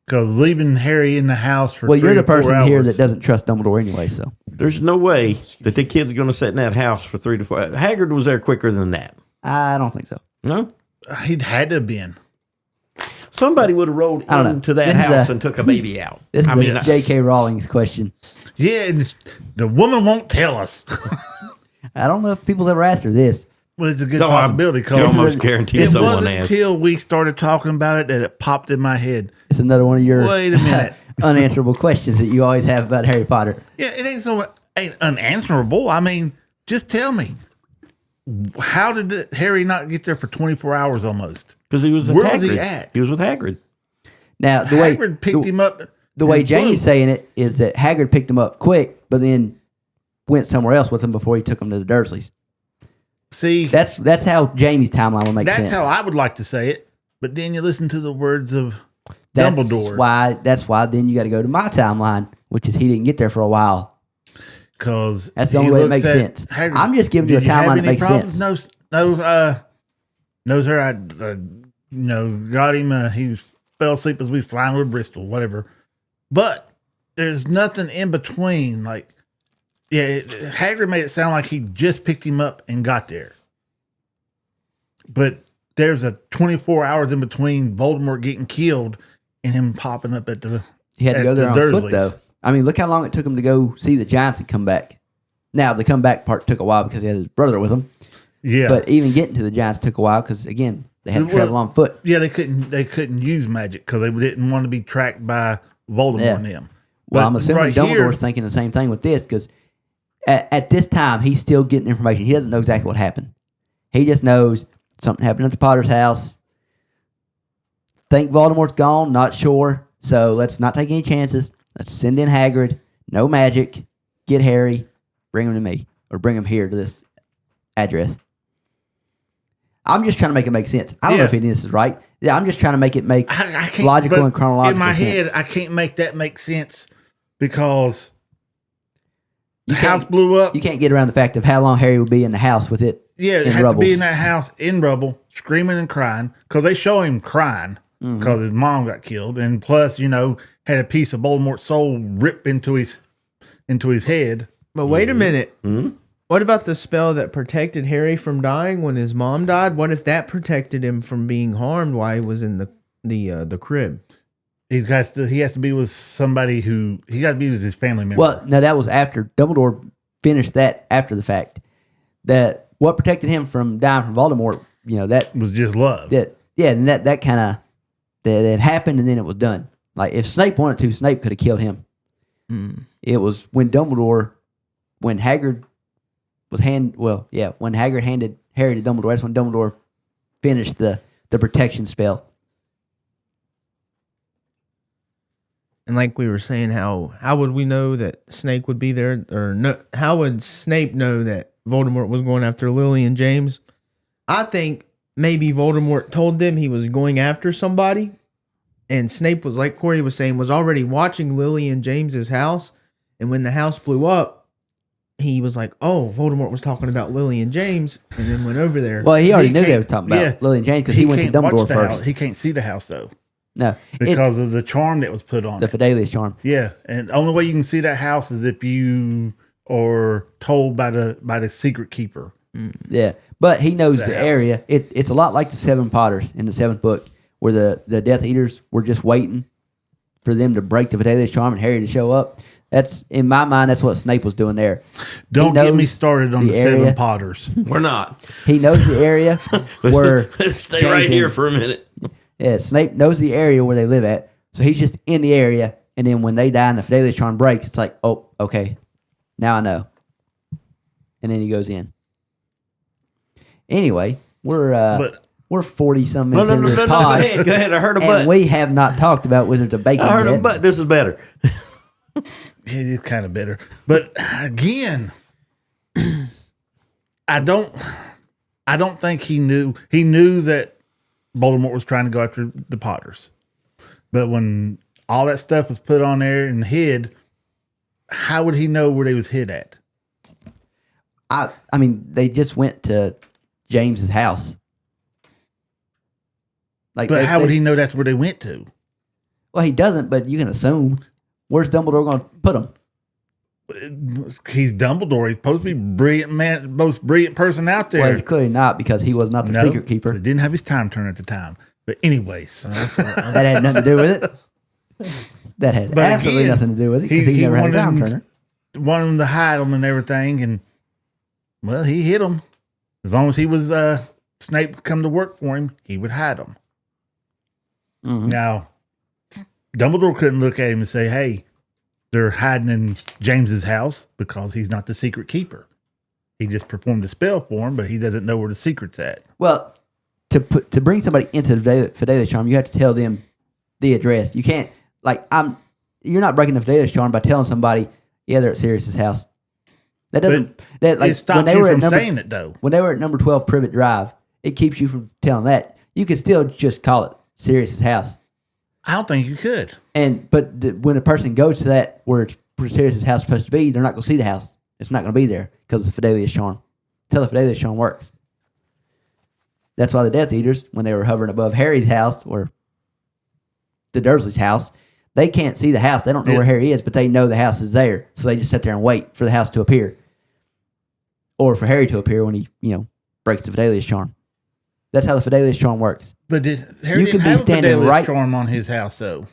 Because leaving Harry in the house for you're the person hours, here that doesn't trust Dumbledore anyway, so. There's no way that the kid's going to sit in that house for 3 to 4 hours. Hagrid was there quicker than that. I don't think so. No? He'd had to have been. Somebody would have rolled into that house and took a baby out. This is a J.K. Rowling's question. Yeah, and the woman won't tell us. I don't know if people ever asked her this. Well, it's a good possibility. I almost guarantee someone asked. It wasn't until we started talking about it that it popped in my head. It's another one of your wait a minute unanswerable questions that you always have about Harry Potter. Yeah, it ain't unanswerable. I mean, just tell me, how did Harry not get there for 24 hours almost? Because he was with Where Hagrid. was he at? He was with Hagrid. Now Hagrid picked him up. The way Jamie's saying it is that Hagrid picked him up quick, but then went somewhere else with him before he took him to the Dursleys. See, that's how Jamie's timeline would make sense. That's how I would like to say it. But then you listen to the words of Dumbledore. That's why then you got to go to my timeline, which is he didn't get there for a while. Because that's the only way it makes sense. Hagrid, I'm just giving you a timeline that makes sense. Knows her. I got him. He fell asleep as we flying with Bristol, whatever. But there's nothing in between. Like, Hagrid made it sound like he just picked him up and got there. But there's a 24 hours in between Voldemort getting killed and him popping up at the. He had to go there on foot, though. I mean, look how long it took him to go see the Giants and come back. Now, the comeback part took a while because he had his brother with him. Yeah. But even getting to the Giants took a while because, again, they had to travel on foot. Yeah, they couldn't use magic because they didn't want to be tracked by Voldemort and them. Well, I'm assuming Dumbledore's thinking the same thing with this because at this time, he's still getting information. He doesn't know exactly what happened. He just knows something happened at the Potter's house. Think Voldemort's gone, not sure. So let's not take any chances. Let's send in Hagrid. No magic. Get Harry. Bring him to me. Or bring him here to this address. I'm just trying to make it make sense. I don't know if any of this is right. Yeah, I'm just trying to make it make logical and chronological sense. In my head, I can't make that make sense because the house blew up. You can't get around the fact of how long Harry would be in the house with it. Yeah, it had to be in that house in rubble, screaming and crying because they show him crying because his mom got killed, and plus, had a piece of Voldemort's soul ripped into his head. But wait a minute. Mm-hmm. What about the spell that protected Harry from dying when his mom died? What if that protected him from being harmed while he was in the the crib. He has to be with somebody who he got to be with his family member. Well, no, that was after Dumbledore finished that after the fact. That what protected him from dying from Voldemort, that was just love. And that kind of that happened, and then it was done. Like if Snape wanted to, Snape could have killed him. It was when Hagrid when Hagrid handed Harry to Dumbledore. That's when Dumbledore finished the protection spell. And like we were saying, how would we know that Snape would be there? Or no, how would Snape know that Voldemort was going after Lily and James? I think maybe Voldemort told them he was going after somebody. And Snape was, like Corey was saying, was already watching Lily and James's house. And when the house blew up, he was like, oh, Voldemort was talking about Lily and James. And then went over there. Well, he already knew they was talking about Lily and James because he went to Dumbledore first. House. He can't see the house, though. No, because of the charm that was put on the Fidelius charm. Yeah, and the only way you can see that house is if you are told by the secret keeper. Yeah, but he knows the house. area. It's a lot like the Seven Potters in the 7th book, where the Death Eaters were just waiting for them to break the Fidelius charm and Harry to show up. That's in my mind. That's what Snape was doing there. Don't get me started on the area. 7 Potters. We're not. He knows the area where. Stay right here for a minute. Yeah, Snape knows the area where they live at, so he's just in the area. And then when they die and the Fidelius charm breaks, it's like, oh, okay, now I know. And then he goes in. Anyway, we're 40 some minutes into this pod. Go ahead. I heard a and butt. we have not talked about Wizards of Bacon I heard yet. a butt. This is better. It is kind of bitter, but again, I don't think he knew. He knew that Voldemort was trying to go after the Potters, but when all that stuff was put on there and hid, how would he know where they was hid at? I mean, they just went to James's house. But how would he know that's where they went to? Well, he doesn't, but you can assume. Where's Dumbledore going to put him? He's Dumbledore. He's supposed to be brilliant man, most brilliant person out there. Well, he's clearly not because he was not the secret keeper. He didn't have his time turn at the time. But anyways, that had nothing to do with it. That had absolutely nothing to do with it because he never had a time turner. Wanted him to hide him and everything, and well, he hit him. As long as he was Snape would come to work for him, he would hide him. Mm-hmm. Now, Dumbledore couldn't look at him and say, "Hey, they're hiding in James's house," because he's not the secret keeper. He just performed a spell for him, but he doesn't know where the secret's at. Well, to bring somebody into the Fidelius charm, you have to tell them the address. You can't you're not breaking the Fidelius charm by telling somebody, yeah, they're at Sirius's house. That doesn't. It stops you from saying it though. When they were at number 12 Privet Drive, it keeps you from telling that. You could still just call it Sirius's house. I don't think you could. But when a person goes to that where Sirius's house is supposed to be, they're not going to see the house. It's not going to be there because of the Fidelius charm. That's how the Fidelius charm works. That's why the Death Eaters, when they were hovering above Harry's house or the Dursleys' house, they can't see the house. They don't know where Harry is, but they know the house is there. So they just sit there and wait for the house to appear. Or for Harry to appear when he, breaks the Fidelius charm. That's how the Fidelius charm works. But Harry didn't have a Fidelius charm on his house, though.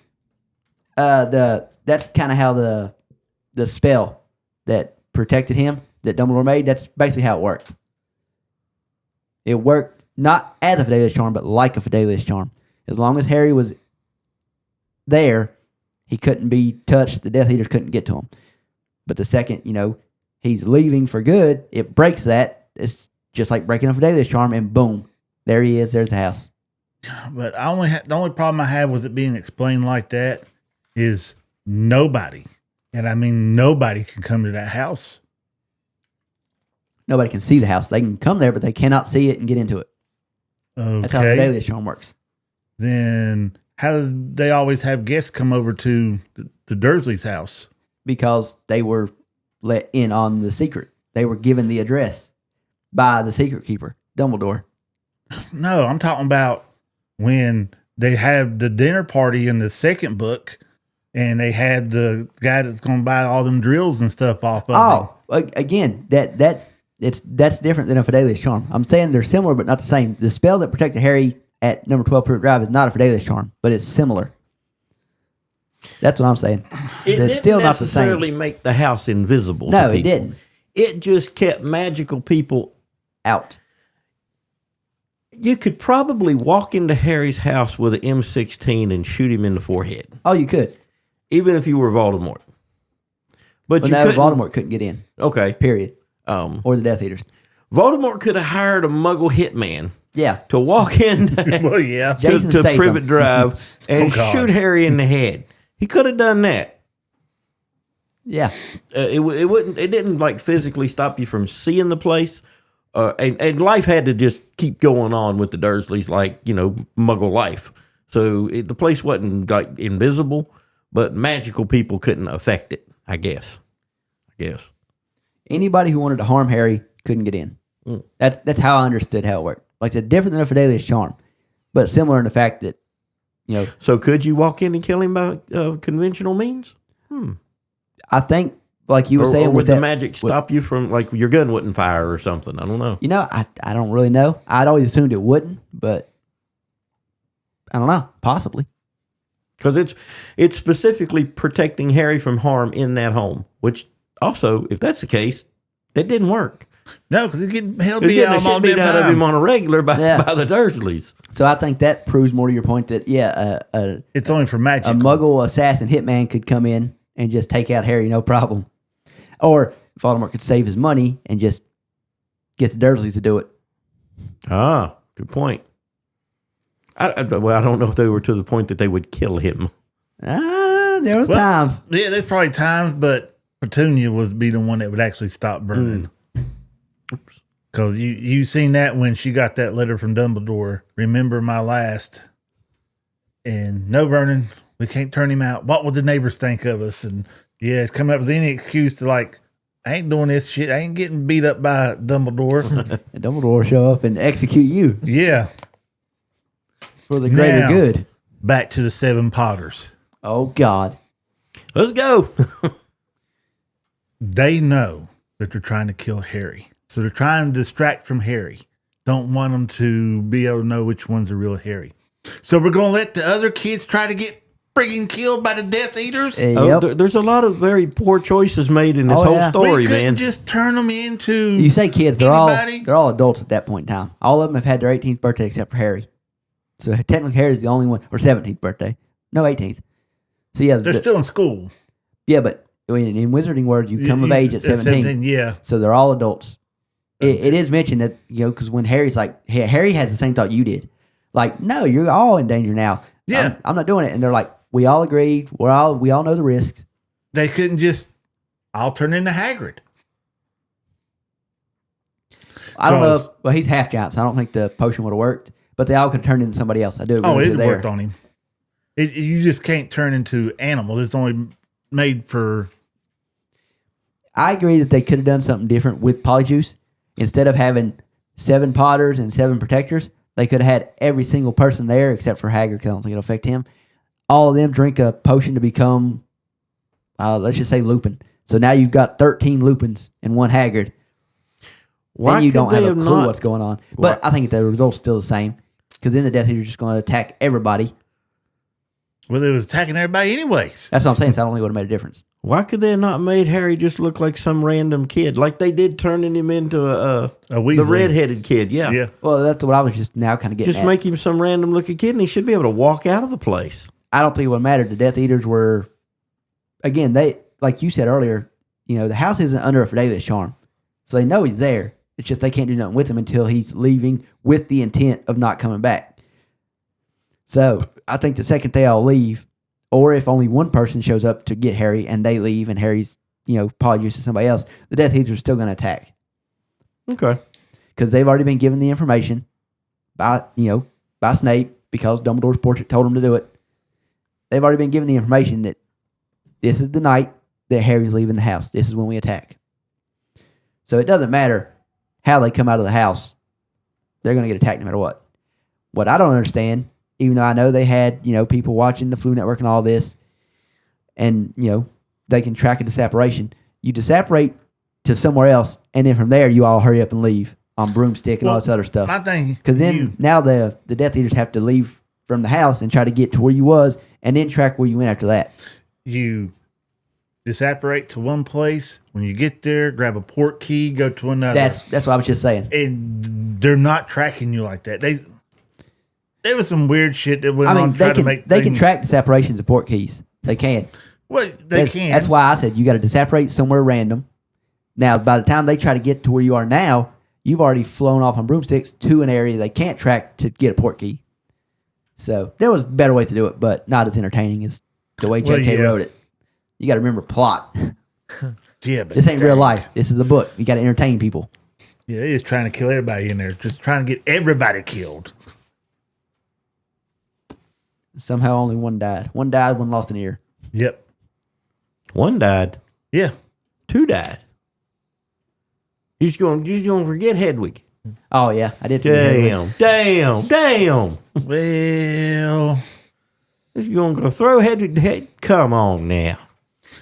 That's kind of how the spell that protected him, that Dumbledore made, that's basically how it worked. It worked not as a Fidelius charm, but like a Fidelius charm. As long as Harry was there, he couldn't be touched. The Death Eaters couldn't get to him. But the second, he's leaving for good, it breaks that. It's just like breaking a Fidelius charm, and boom, there he is. There's the house. But the only problem I have with it being explained like that is nobody, and I mean nobody, can come to that house. Nobody can see the house. They can come there, but they cannot see it and get into it. Okay. That's how the Fidelius charm works. Then how did they always have guests come over to the Dursleys' house? Because they were let in on the secret. They were given the address by the secret keeper, Dumbledore. No, I'm talking about when they had the dinner party in the second book, and they had the guy that's going to buy all them drills and stuff off of them. Again, that's different than a Fidelius charm. I'm saying they're similar, but not the same. The spell that protected Harry at number 12 Pruitt Drive is not a Fidelius charm, but it's similar. That's what I'm saying. It It's didn't still not the necessarily same. make the house invisible. No, to it people. didn't. It just kept magical people. Out. You could probably walk into Harry's house with an M16 and shoot him in the forehead, Oh, you could. even if you were Voldemort. But But you no, couldn't. Voldemort couldn't get in, Okay. period. Or the Death Eaters. Voldemort could have hired a Muggle hitman Yeah. to walk in Well, yeah. Jason to Statham. Privet Drive and God. shoot Harry in the head. He could have done that. Yeah. It wouldn't. It didn't like physically stop you from seeing the place. And life had to just keep going on with the Dursleys, like Muggle life. So the place wasn't like invisible, but magical people couldn't affect it. I guess. Anybody who wanted to harm Harry couldn't get in. That's how I understood how it worked. Like I said, different than a Fidelius charm, but similar in the fact that, So could you walk in and kill him by conventional means? I think, like you were Or saying, would with the that, magic stop you from, like, your gun wouldn't fire or something? I don't know. I don't really know. I'd always assumed it wouldn't, but I don't know. Possibly. Because it's specifically protecting Harry from harm in that home, which also, if that's the case, that didn't work. No, because he's getting held He's getting the all shit beat damn out of time. him on a regular by Yeah. the Dursleys. So I think that proves more to your point that, It's only for magic. a Muggle assassin hitman could come in and just take out Harry, no problem. Or Voldemort could save his money and just get the Dursleys to do it. Ah, good point. I don't know if they were to the point that they would kill him. There was times. Yeah, there's probably times, but Petunia would be the one that would actually stop burning. Because you seen that when she got that letter from Dumbledore. Remember my last. And no burning. We can't turn him out. What would the neighbors think of us? And yeah, it's coming up with any excuse to like, I ain't doing this shit. I ain't getting beat up by Dumbledore. And Dumbledore show up and execute you Yeah. for the greater Now, good. Back to the 7 Potters. Oh, God. Let's go. They know that they're trying to kill Harry. So they're trying to distract from Harry. Don't want them to be able to know which one's the real Harry. So we're going to let the other kids try to get friggin' killed by the Death Eaters? Yep. There's a lot of very poor choices made in this Oh, whole yeah. story, we couldn't man. just turn them into You say kids, they're anybody? all adults at that point in time. All of them have had their 18th birthday except for Harry. So technically Harry's the only one, or 17th birthday. No, 18th. So yeah, They're still in school. yeah, but in Wizarding World, you come of age at 17. Yeah. So they're all adults. It is mentioned that, because when Harry's like, hey, Harry has the same thought you did. Like, no, you're all in danger now. Yeah. I'm not doing it. And they're like, we all agreed. We all know the risks. They couldn't just, I'll turn into Hagrid. I don't know. Cause- Well, he's half giant, so I don't think the potion would have worked. But they all could have turned into somebody else. I do agree Oh, with it you there. worked on him. You just can't turn into animals. It's only made for. I agree that they could have done something different with Polyjuice. Instead of having 7 Potters and 7 Protectors, they could have had every single person there except for Hagrid, because I don't think it'll affect him. All of them drink a potion to become, let's just say, Lupin. So now you've got 13 Lupins and 1 Hagrid. Why And you could don't they have a have clue not- what's going on. But I think the result's still the same, because then the Death Eater's just going to attack everybody. Well, it was attacking everybody anyways. That's what I'm saying. So I don't think it would have made a difference. Why could they have not made Harry just look like some random kid, like they did turning him into the Weasley. redheaded kid? Yeah, Yeah. Well, that's what I was just now kind of getting Just at. make him some random looking kid, and he should be able to walk out of the place. I don't think it would have mattered. The Death Eaters were, again, they, like you said earlier, the house isn't under a Fidelius charm. So they know he's there. It's just they can't do nothing with him until he's leaving with the intent of not coming back. So I think the second they all leave, or if only one person shows up to get Harry and they leave and Harry's, Polyjuice to somebody else, the Death Eaters are still going to attack. Okay. Because they've already been given the information by Snape, because Dumbledore's portrait told them to do it. They've already been given the information that this is the night that Harry's leaving the house. This is when we attack. So it doesn't matter how they come out of the house. They're going to get attacked no matter what. What I don't understand, even though I know they had, people watching the Flu Network and all this, and, they can track a disapparation. You disapparate to somewhere else, and then from there, you all hurry up and leave. on broomstick and all this other stuff. My thing, Because then now the Death Eaters have to leave from the house and try to get to where you was, and then track where you went after that. you disapparate to one place. When you get there, grab a port key, go to another. That's what I was just saying. And they're not tracking you like that. There was some weird shit that went I mean, on trying to make they can track the separations of port keys. They can. Well, they can. That's why I said you got to disapparate somewhere random. Now, by the time they try to get to where you are now, you've already flown off on broomsticks to an area they can't track to get a port key. So there was better ways to do it, but not as entertaining as the way J.K. wrote it. You got to remember plot. Yeah, but This ain't real life. This is a book. You got to entertain people. Yeah, they're just trying to kill everybody in there. Just trying to get everybody killed. Somehow only one died. One died, one lost an ear. Yep. One died. Yeah. 2 died. You're just going to forget Hedwig. Oh, yeah. I did. forget Hedwig. Damn. Well, If you're going to throw Hedwig to head, come on now.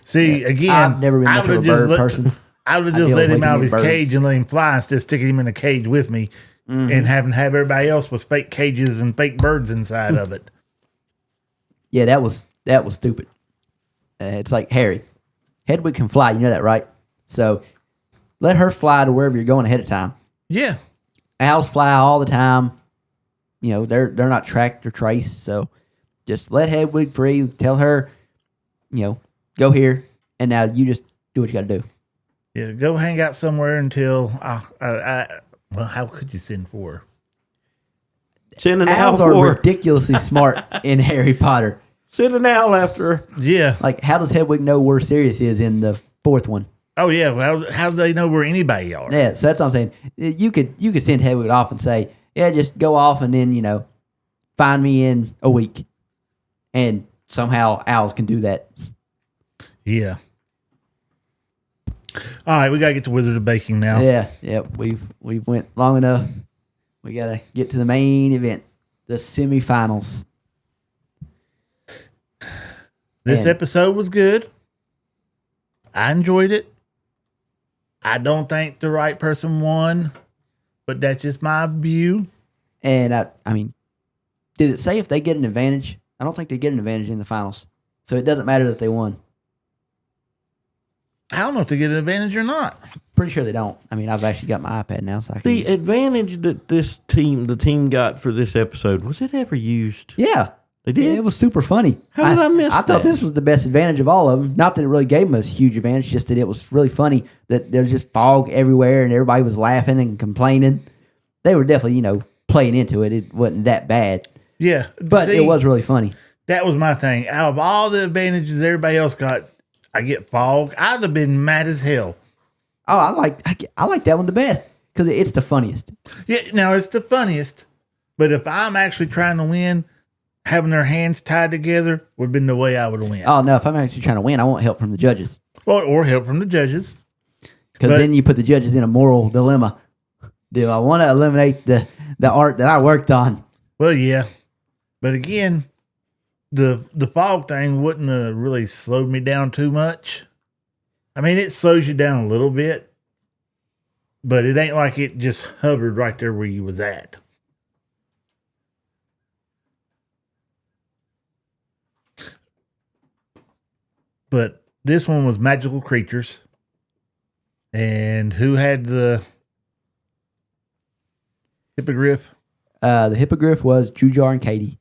see, again, I've never been much of a bird person. I would have I just deal let with him out of waking his up birds. cage and let him fly instead of sticking him in a cage with me and have everybody else with fake cages and fake birds inside of it. Yeah, that was stupid. It's like Harry. Hedwig can fly. You know that, right? So let her fly to wherever you're going ahead of time. Yeah. Owls fly all the time. You know, they're not tracked or traced. So just let Hedwig free. Tell her, go here. And now you just do what you got to do. Yeah, go hang out somewhere until, well, how could you send for her? Send an Owls owl are for her. ridiculously smart in Harry Potter. Send an owl after her. Yeah. Like, how does Hedwig know where Sirius is in the fourth one? Oh, yeah. Well, how do they know where anybody are? Yeah, so that's what I'm saying. You could send Hedwig off and say, yeah, just go off and then, find me in a week. And somehow owls can do that. Yeah. All right, we got to get to Wizard of Baking now. Yeah, we've went long enough. We got to get to the main event, the semifinals. This And- episode was good. I enjoyed it. I don't think the right person won, but that's just my view. And I mean, did it say if they get an advantage? I don't think they get an advantage in the finals. So it doesn't matter that they won. I don't know if they get an advantage or not. Pretty sure they don't. I mean, I've actually got my iPad now, so I can. The advantage that the team got for this episode, was it ever used? Yeah. They did? Yeah, it was super funny. How did I miss I thought that? this was the best advantage of all of them. Not that it really gave them a huge advantage, just that it was really funny that there was just fog everywhere and everybody was laughing and complaining. They were definitely, playing into it. It wasn't that bad. Yeah. But see, it was really funny. That was my thing. Out of all the advantages everybody else got, I get fog. I'd have been mad as hell. Oh, I like that one the best because it's the funniest. Yeah, now it's the funniest. But if I'm actually trying to win, having their hands tied together would have been the way I would win. Oh, no, if I'm actually trying to win, I want help from the judges. Or help from the judges. Because But- then you put the judges in a moral dilemma. Do I want to eliminate the art that I worked on? Well, yeah. But again, the fog thing wouldn't have really slowed me down too much. I mean, it slows you down a little bit, but it ain't like it just hovered right there where you was at. But this one was magical creatures. And who had the hippogriff? The hippogriff was Jujar and Katie.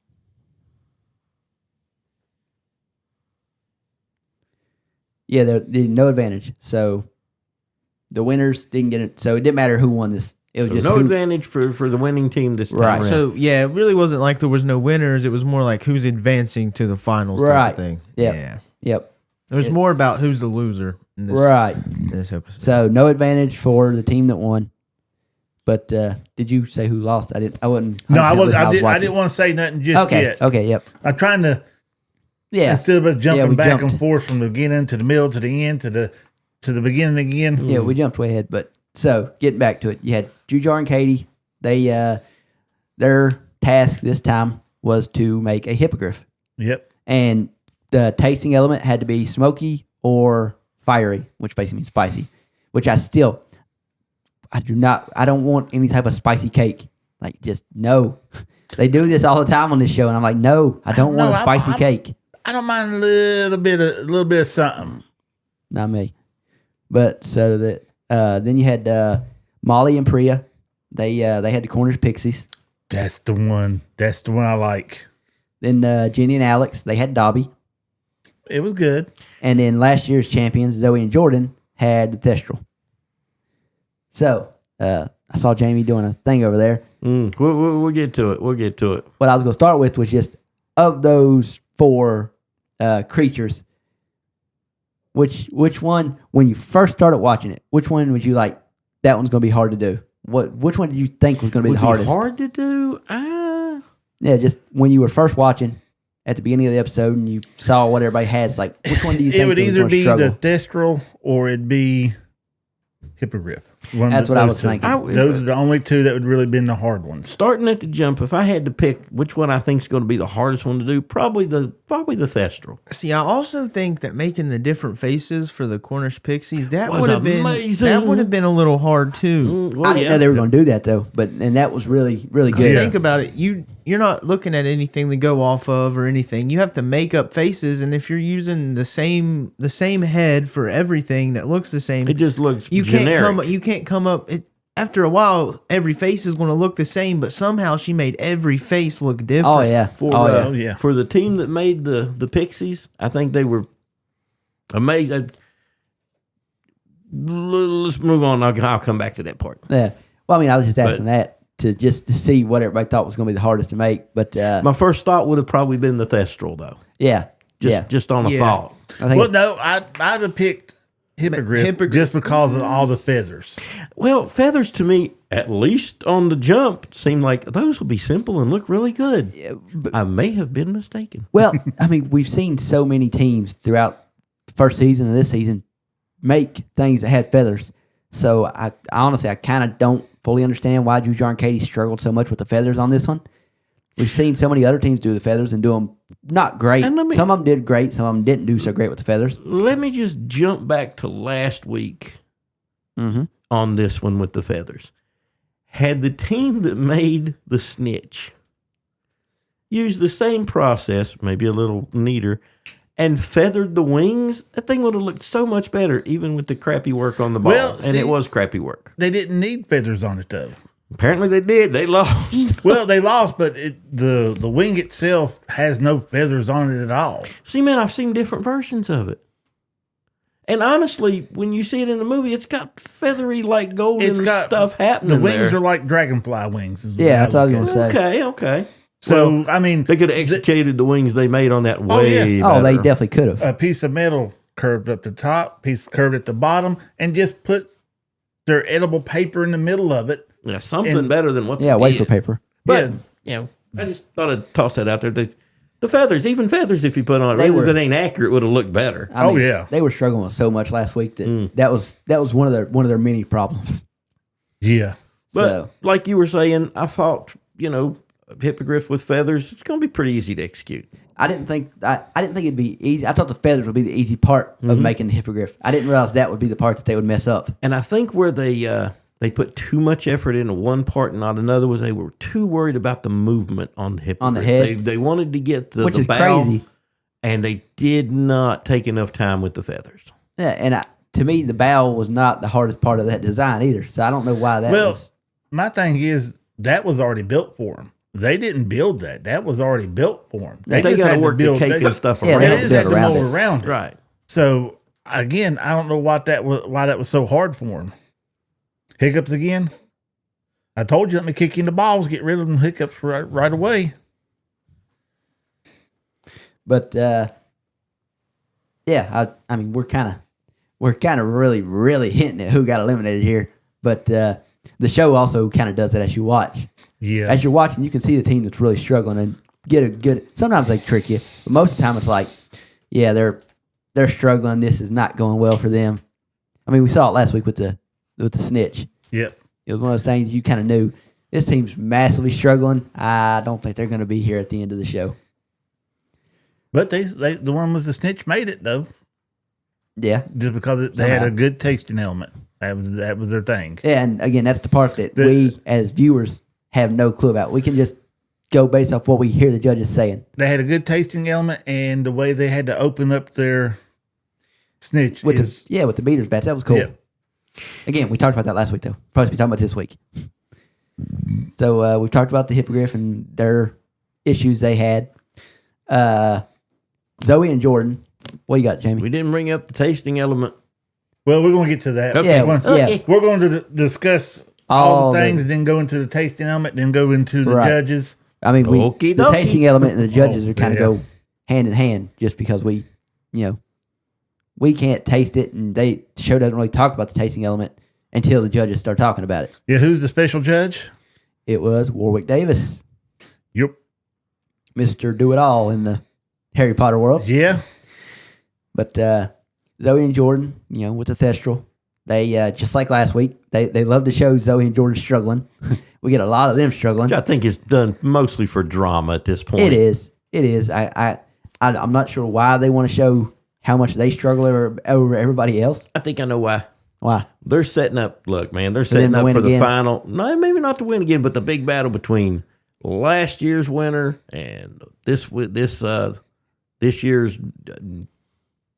Yeah, they no advantage. So the winners didn't get it. So it didn't matter who won this. It was So just no who, advantage for the winning team this time Right. around. So yeah, it really wasn't like there was no winners. It was more like who's advancing to the finals type Right. of thing. Yep. Yeah. Yep. It was more about who's the loser in this, Right. in this episode. So no advantage for the team that won. But did you say who lost? I didn't. I wouldn't. No, I couldn't wasn't. listen. I watching. didn't want to say nothing just Okay. yet. Okay. Yep. I'm trying to Yeah. instead of us jumping we back jumped. and forth from the beginning to the middle to the end to the beginning again. Yeah, we jumped way ahead, but so getting back to it, you had Jujar and Katie. They their task this time was to make a hippogriff, Yep. and the tasting element had to be smoky or fiery, which basically means spicy. Which I I don't want any type of spicy cake. Like, just no. They do this all the time on this show, and I'm like, no, I don't want a spicy cake. I don't mind a little bit of something. Not me. But so that then you had Molly and Priya. They had the Cornish Pixies. That's the one. That's the one I like. Then Jenny and Alex, they had Dobby. It was good. And then last year's champions, Zoe and Jordan, had the Thestral. So I saw Jamie doing a thing over there. We'll get to it. What I was going to start with was just, of those 4 creatures, which one, when you first started watching it, which one would you like, that one's going to be hard to do? Which one did you think was going to be the hardest? Hard to do? Yeah, just when you were first watching at the beginning of the episode and you saw what everybody had, it's like, which one do you think it would either be struggle? the Thestral or it'd be Hippogriff. That's what I was thinking. Those are the only 2 that would really been the hard ones. Starting at the jump, if I had to pick which one I think is going to be the hardest one to do, probably the Thestral. See, I also think that making the different faces for the Cornish Pixies, that Was would have been amazing. that would have been a little hard too. I didn't know they were going to do that though, and that was really, really good. Yeah. Think about it. You're not looking at anything to go off of or anything. You have to make up faces, and if you're using the same head for everything that looks the same, It just looks you generic. You can't come up. After a while, every face is going to look the same, but somehow she made every face look different. Oh yeah, For the team that made the Pixies, I think they were amazing. Let's move on. I'll come back to that part. yeah. Well, I mean, I was just asking that to see what everybody thought was going to be the hardest to make. But My first thought would have probably been the Thestral, though. yeah, Just on a thought. I think Well, no, I'd have picked Hippogriff just because of all the feathers. Well, feathers to me, at least on the jump, seem like those would be simple and look really good. I may have been mistaken. Well, I mean, we've seen so many teams throughout the first season and this season make things that had feathers. So I honestly, I kind of don't fully understand why Jujar and Katie struggled so much with the feathers on this one. We've seen so many other teams do the feathers and do them not great. Some of them did great. Some of them didn't do so great with the feathers. Let me just jump back to last week on this one with the feathers. Had the team that made the snitch used the same process, maybe a little neater, and feathered the wings, that thing would have looked so much better, even with the crappy work on the ball. Well, and it was crappy work. They didn't need feathers on it, though. Apparently they did. They lost. Well, they lost, but the wing itself has no feathers on it at all. See, man, I've seen different versions of it. And honestly, when you see it in the movie, it's got feathery, like golden stuff happening. The wings there. are like dragonfly wings. Yeah, that's what I was going to say. Okay. So, Well, I mean, they could have executed the wings they made on that way Oh, they better. definitely could have. a piece of metal curved up the top, piece curved at the bottom, and just put their edible paper in the middle of it. Yeah, something better than what they Yeah, did. wafer paper. But, Yeah. I just thought I'd toss that out there. The feathers, even feathers, if you put on it, if it ain't accurate, would have looked better. I mean, they were struggling with so much last week that was one of their many problems. Yeah. But So like you were saying, I thought, hippogriff with feathers, it's going to be pretty easy to execute. I didn't think it'd be easy. I thought the feathers would be the easy part of making the hippogriff. I didn't realize that would be the part that they would mess up. And I think where they put too much effort into one part and not another was they were too worried about the movement on the hippogriff. On the head. They wanted to get the Which is bow, crazy. and they did not take enough time with the feathers. Yeah, and to me, the bow was not the hardest part of that design either. So I don't know why that was. My thing is that was already built for them. They didn't build that. That was already built for them. They just got had to work the cake and stuff Yeah, around. They had it. to just had build to around mow it. around it. Right. So again, I don't know why that was so hard for them. Hiccups again. I told you, let me kick you in the balls, get rid of them hiccups right away. But yeah, I mean, we're kind of really hinting at who got eliminated here. But the show also kind of does that as you watch. Yeah. As you're watching, you can see the team that's really struggling and get a good. Sometimes they trick you, but most of the time it's like, yeah, they're struggling. This is not going well for them. I mean, we saw it last week with the snitch. Yep. It was one of those things you kind of knew. This team's massively struggling. I don't think they're going to be here at the end of the show. But the one with the snitch made it though, Yeah, just because they had a good tasting element. That was their thing. Yeah, and again, that's the part that we as viewers have no clue about. We can just go based off what we hear the judges saying. They had a good tasting element, and the way they had to open up their snitch With the beaters bats. That was cool. Yeah. Again, we talked about that last week, though. Probably be talking about this week. So we've talked about the hippogriff and their issues they had. Zoe and Jordan. What you got, Jamie? We didn't bring up the tasting element. Well, we're going to get to that. Okay. Yeah. We're going to discuss all the things, and then go into the tasting element, then go into the judges. I mean, Okie the dokie. tasting element and the judges are kind of yeah. go hand in hand, just because we can't taste it, and the show doesn't really talk about the tasting element until the judges start talking about it. Yeah, who's the special judge? It was Warwick Davis, Yep. Mr. Do-It-All in the Harry Potter world. Yeah. But Zoe and Jordan, with the Thestral, they just like last week, they love to show Zoe and Jordan struggling. We get a lot of them struggling. Which I think is done mostly for drama at this point. It is. I'm not sure why they want to show how much they struggle over everybody else. I think I know why. Why? They're setting up. Look, man, they're setting up for the final. No, maybe not to win again, but the big battle between last year's winner and this year's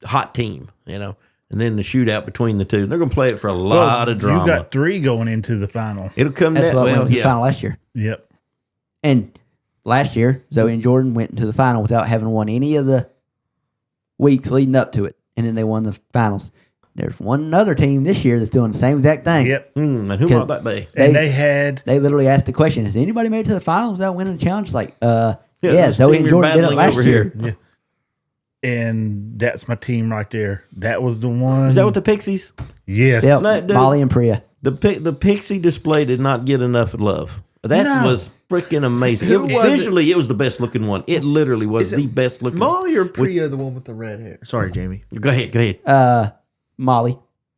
hot team. And then the shootout between the two. They're going to play it for a lot of drama. You got 3 going into the final. It'll come That's that what well. went to the final last year. Yep. And last year, Zoe and Jordan went into the final without having won any of the weeks leading up to it, and then they won the finals. There's one other team this year that's doing the same exact thing. Yep. And who might that be? They literally asked the question, has anybody made it to the finals without winning a challenge? Like, this Zoe team and you're Jordan did it battling last over year. Yeah. And that's my team right there. That was the one. Is that with the Pixies? Yes. Yep. No, dude. Molly and Priya. The Pixie display did not get enough love. That was freaking amazing. Visually, it was the best looking one. It literally was the best looking. Molly or Priya, the one with the red hair? Sorry, Jamie. Go ahead. Molly.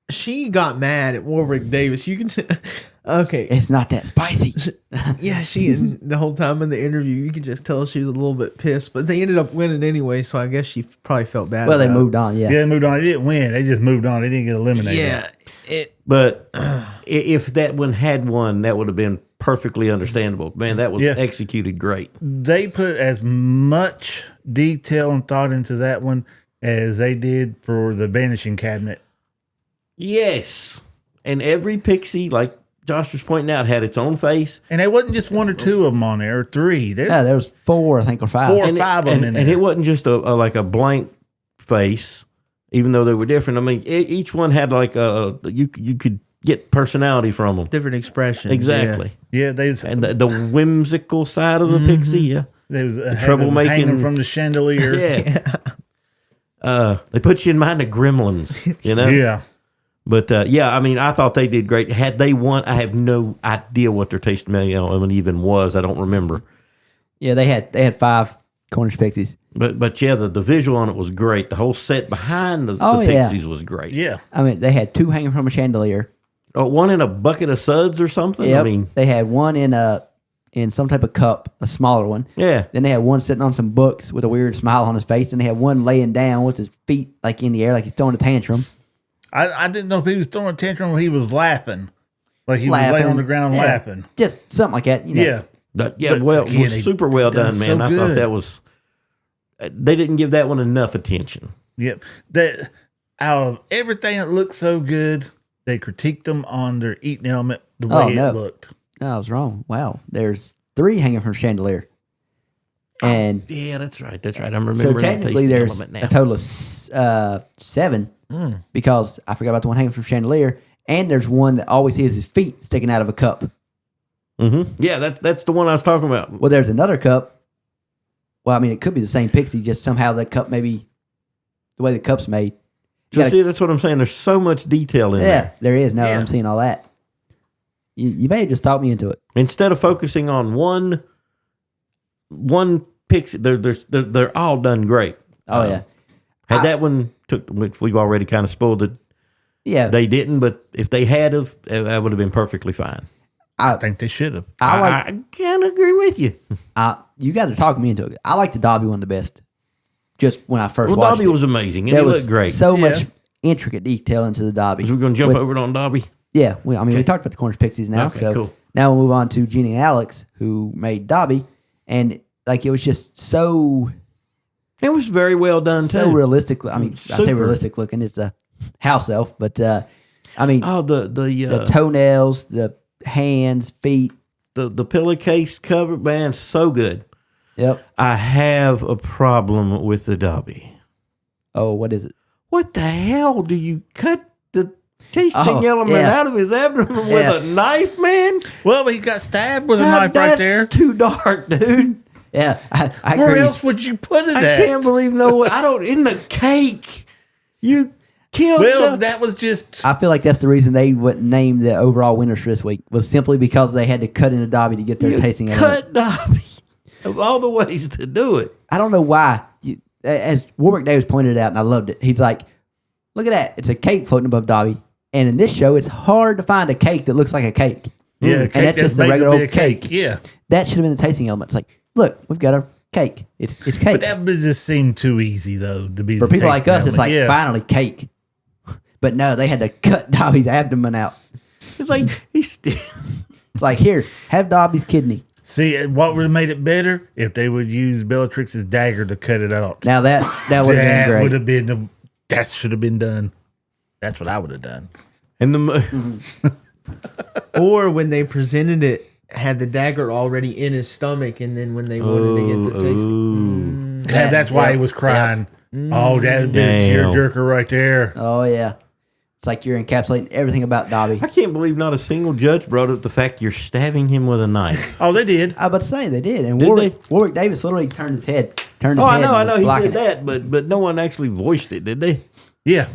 She got mad at Warwick Davis. You can say, okay. It's not that spicy. Yeah, and the whole time in the interview, you could just tell she was a little bit pissed, but they ended up winning anyway, so I guess she probably felt bad. Well, they about moved on, yeah. Yeah, they moved on. They didn't win. They just moved on. They didn't get eliminated. Yeah. But if that one had won, that would have been perfectly understandable. Man, that was executed great. They put as much detail and thought into that one as they did for the Banishing Cabinet. Yes. And every Pixie, like Josh was pointing out, had its own face. And there wasn't just 1 or 2 of them on there, or 3. Yeah, there was 4, I think, or 5. 4 or 5 of them in there. And it wasn't just a blank face, even though they were different. I mean, each one had like you could get personality from them. Different expressions. Exactly. Yeah, and the whimsical side of the Pixie, yeah. They was the troublemaking hanging from the chandelier. Yeah. They put you in mind of Gremlins, Yeah. But I mean, I thought they did great. Had they won, I have no idea what their taste element even was. I don't remember. Yeah, they had 5 Cornish Pixies. But yeah, the visual on it was great. The whole set behind the Pixies was great. Yeah. I mean, they had 2 hanging from a chandelier. Oh, one in a bucket of suds or something. Yep. I mean, they had one in some type of cup, a smaller one. Yeah. Then they had one sitting on some books with a weird smile on his face. And they had one laying down with his feet like in the air, like he's throwing a tantrum. I didn't know if he was throwing a tantrum or he was laughing. Like he was laying on the ground laughing. Just something like that. Yeah. But was super well done, man. I thought that was. They didn't give that one enough attention. Yep. That out of everything that looked so good, they critiqued them on their eating element the way it looked. No, I was wrong. Wow. There's 3 hanging from a chandelier. And yeah, that's right. I'm remembering. So technically, there's a total of 7 because I forgot about the one hanging from a chandelier, and there's one that always has his feet sticking out of a cup. Mm-hmm. Yeah, that's the one I was talking about. Well, there's another cup. Well, I mean, it could be the same Pixie, just somehow the cup maybe the way the cup's made. See, that's what I'm saying. There's so much detail in there. Yeah, there is. Now I'm seeing all that. You may have just talked me into it. Instead of focusing on one Pixie, they're all done great. Oh, yeah. Had that one which we've already kind of spoiled it. Yeah. They didn't, but if they had have, that would have been perfectly fine. I think they should have. I can't agree with you. You got to talk me into it. I like the Dobby one the best. Just when I first watched Dobby it. was amazing, and There he was looked great. so much intricate detail into the Dobby. We're going to jump over it on Dobby. Yeah, we talked about the Cornish Pixies now, Okay, so cool. now we'll move on to Jeannie and Alex, who made Dobby, and like it was just so It was very well done so too. realistic. I mean, I say Super. realistic looking. It's a house elf, but I mean, The toenails, the hands, feet. the pillowcase cover, man, so good. Yep. I have a problem with the Dobby. Oh, what is it? What the hell do you cut the tasting element yeah. out of his abdomen Yeah. with a knife, man? Well, he got stabbed with a God, knife right that's there. too dark, dude. Yeah, I Where agree. else would you put it I at? can't believe in the cake. You killed Well, that was just. I feel like that's the reason they wouldn't name the overall winners for this week was simply because they had to cut into Dobby to get their you tasting element. cut Dobby of all the ways to do it. I don't know why. As Warwick Davis pointed out, and I loved it. He's like, "Look at that! It's a cake floating above Dobby." And in this show, it's hard to find a cake that looks like a cake. Yeah, And that's just a made to regular be old cake. Yeah. That should have been the tasting element. It's like, look, we've got a cake. It's cake. But that would just seem too easy, though, to be For the people like tasting us, it's element. like finally cake. But no, they had to cut Dobby's abdomen out. It's like It's like, here, have Dobby's kidney. See, what would have made it better if they would use Bellatrix's dagger to cut it out. Now that would have been That great. would have been that should have been done. That's what I would have done. and the Or when they presented it, had the dagger already in his stomach, and then when they wanted to get the taste, That's why he was crying. Oh, that would be a Damn. tearjerker right there. Oh, yeah. It's like you're encapsulating everything about Dobby. I can't believe not a single judge brought up the fact you're stabbing him with a knife. Oh, they did. I was about to say they did, and Did Warwick Davis literally turned his head. I know, and he blocking did it. that, but no one actually voiced it, did they? Yeah.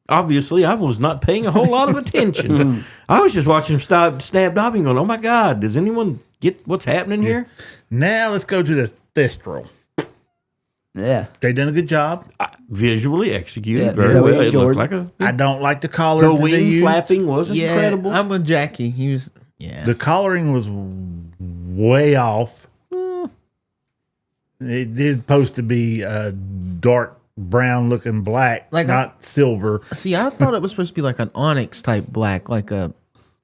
Obviously, I was not paying a whole lot of attention. I was just watching him stab Dobby and going, oh my God, does anyone get what's happening here? Now let's go to the Thestral. Yeah, They done a good job. Visually executed Yeah, very Zoe well. and It Jordan. looked like a... I don't like the collar The that they wing used. flapping was yeah, incredible. I'm with Jackie. He was, yeah. The collaring was way off. It did supposed to be dark brown looking black, Like not silver. See, I thought it was supposed to be like an onyx type black, like a.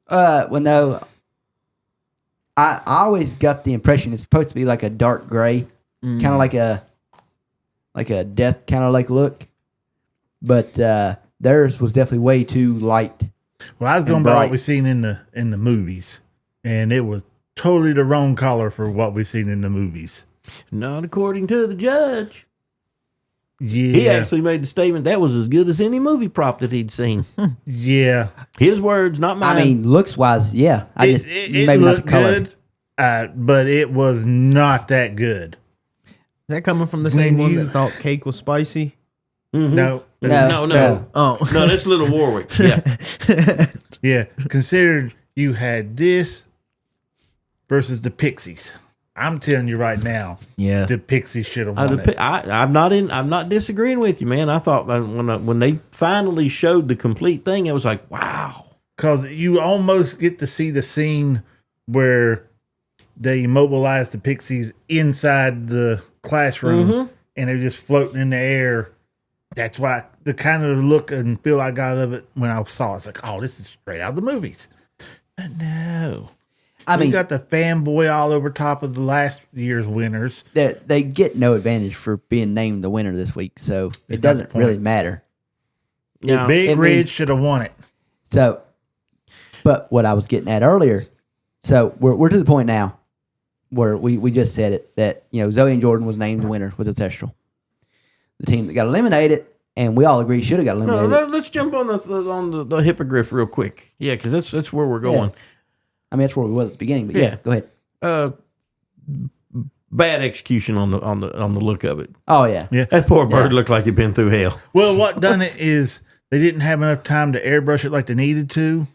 well, no. I always got the impression it's supposed to be like a dark gray, kind of like a death kind of like look, but theirs was definitely way too light. Well, I was going And by bright. what we seen in the movies, and it was totally the wrong color for what we seen in the movies. Not according to the judge. Yeah, He actually made the statement that was as good as any movie prop that he'd seen. yeah. His words, not mine. I mean, looks wise, yeah. It maybe not looked the color. good, but it was not that good. Is that coming from the same When one you- that thought cake was spicy? No, no. Oh, No, that's Little Warwick. Yeah. yeah. Considered you had this versus the Pixies. I'm telling you right now, yeah. the Pixies should have won it. I'm not disagreeing with you, man. I thought when they finally showed the complete thing, it was like, wow. Because you almost get to see the scene where they immobilize the Pixies inside the classroom and they're just floating in the air. That's why the kind of look and feel I got of it when I saw it, it's like, oh, this is straight out of the movies. But no. I mean, You got the fanboy all over top of the last year's winners. they get no advantage for being named the winner this week, so It's it not the doesn't point. really matter. Yeah. Big it Red means- should have won it. So, but what I was getting at earlier, so we're to the point now where we just said it that Zoe and Jordan was named the winner with the Thestral, the team that got eliminated, and we all agree should have got No, eliminated. let's jump on the hippogriff real quick. Yeah, because that's where we're going. I mean, that's where we was at the beginning, but yeah, go ahead. Bad execution on the look of it. Oh yeah, Yeah. That poor bird Yeah. looked like he'd been through hell. Well, what done it is they didn't have enough time to airbrush it like they needed to,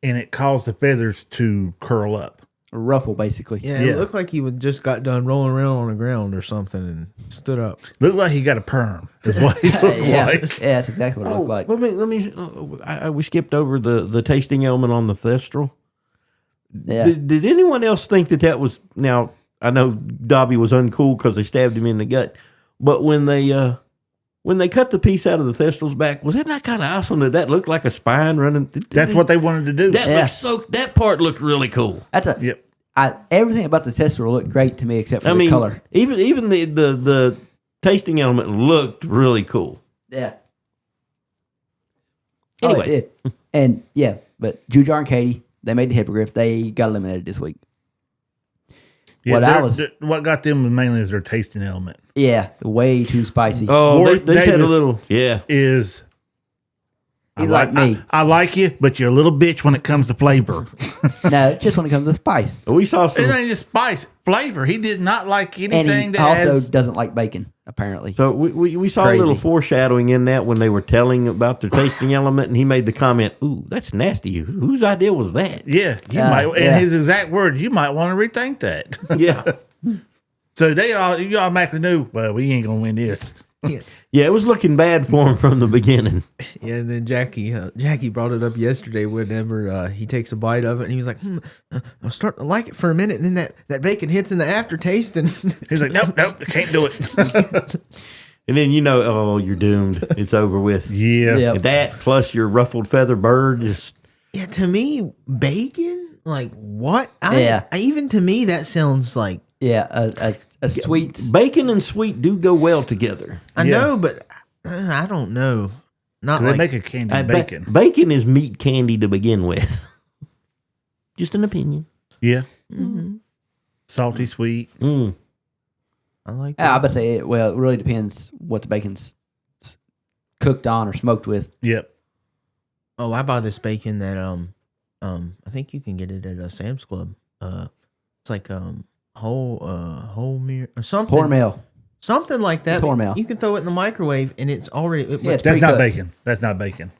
and it caused the feathers to curl up. a ruffle basically. Yeah, Yeah. it looked like he would just got done rolling around on the ground or something and stood up. Looked like he got a perm, is what he looked yeah, like. yeah, that's exactly what it looked like. Let me. We skipped over the tasting element on the Thestral. Yeah, Did anyone else think that was now? I know Dobby was uncool because they stabbed him in the gut, but when they when they cut the piece out of the Thestral's back, was that not kind of awesome that looked like a spine running? That's what they wanted to do. That part looked really cool. Yep. Everything about the Thestral looked great to me except for the color. Even the tasting element looked really cool. Yeah. Anyway. Oh, it did. And yeah, but Jujar and Katie, they made the hippogriff. They got eliminated this week. Yeah, what got them mainly is their tasting element. Yeah, way too spicy. Oh, Ward they had a Davis little. Yeah. He's like me. I like you, but you're a little bitch when it comes to flavor. No, just when it comes to spice. We saw some. It ain't just spice, flavor. He did not like And anything he that also has. doesn't like bacon, apparently. So we saw Crazy. a little foreshadowing in that when they were telling about their tasting element, and he made the comment, "Ooh, that's nasty. Whose idea was that?" Yeah, you might. And his exact words, you might want to rethink that. Yeah. So you automatically knew. Well, we ain't gonna win this. Yeah, it was looking bad for him from the beginning. Yeah, and then Jacky brought it up yesterday whenever he takes a bite of it, and he was like, I'm starting to like it for a minute, and then that bacon hits in the aftertaste, and He's like, nope, can't do it. And then you're doomed. It's over with. Yeah. Yep. That plus your ruffled feather bird is. yeah, to me, bacon, like what? Even to me, that sounds like Yeah, a sweet. Bacon and sweet do go well together. I know, but I don't know. Not They like make a candy bacon. Bacon is meat candy to begin with. Just an opinion. Yeah. Salty, sweet. Mm. I like. I That. would say it really depends what the bacon's cooked on or smoked with. Yep. Oh, I buy this bacon that I think you can get it at a Sam's Club. It's like whole meal or something. Hormel. Something like that. It's Hormel. You can throw it in the microwave and it's already. Yeah, it's That's not pre-cooked. bacon. That's not bacon.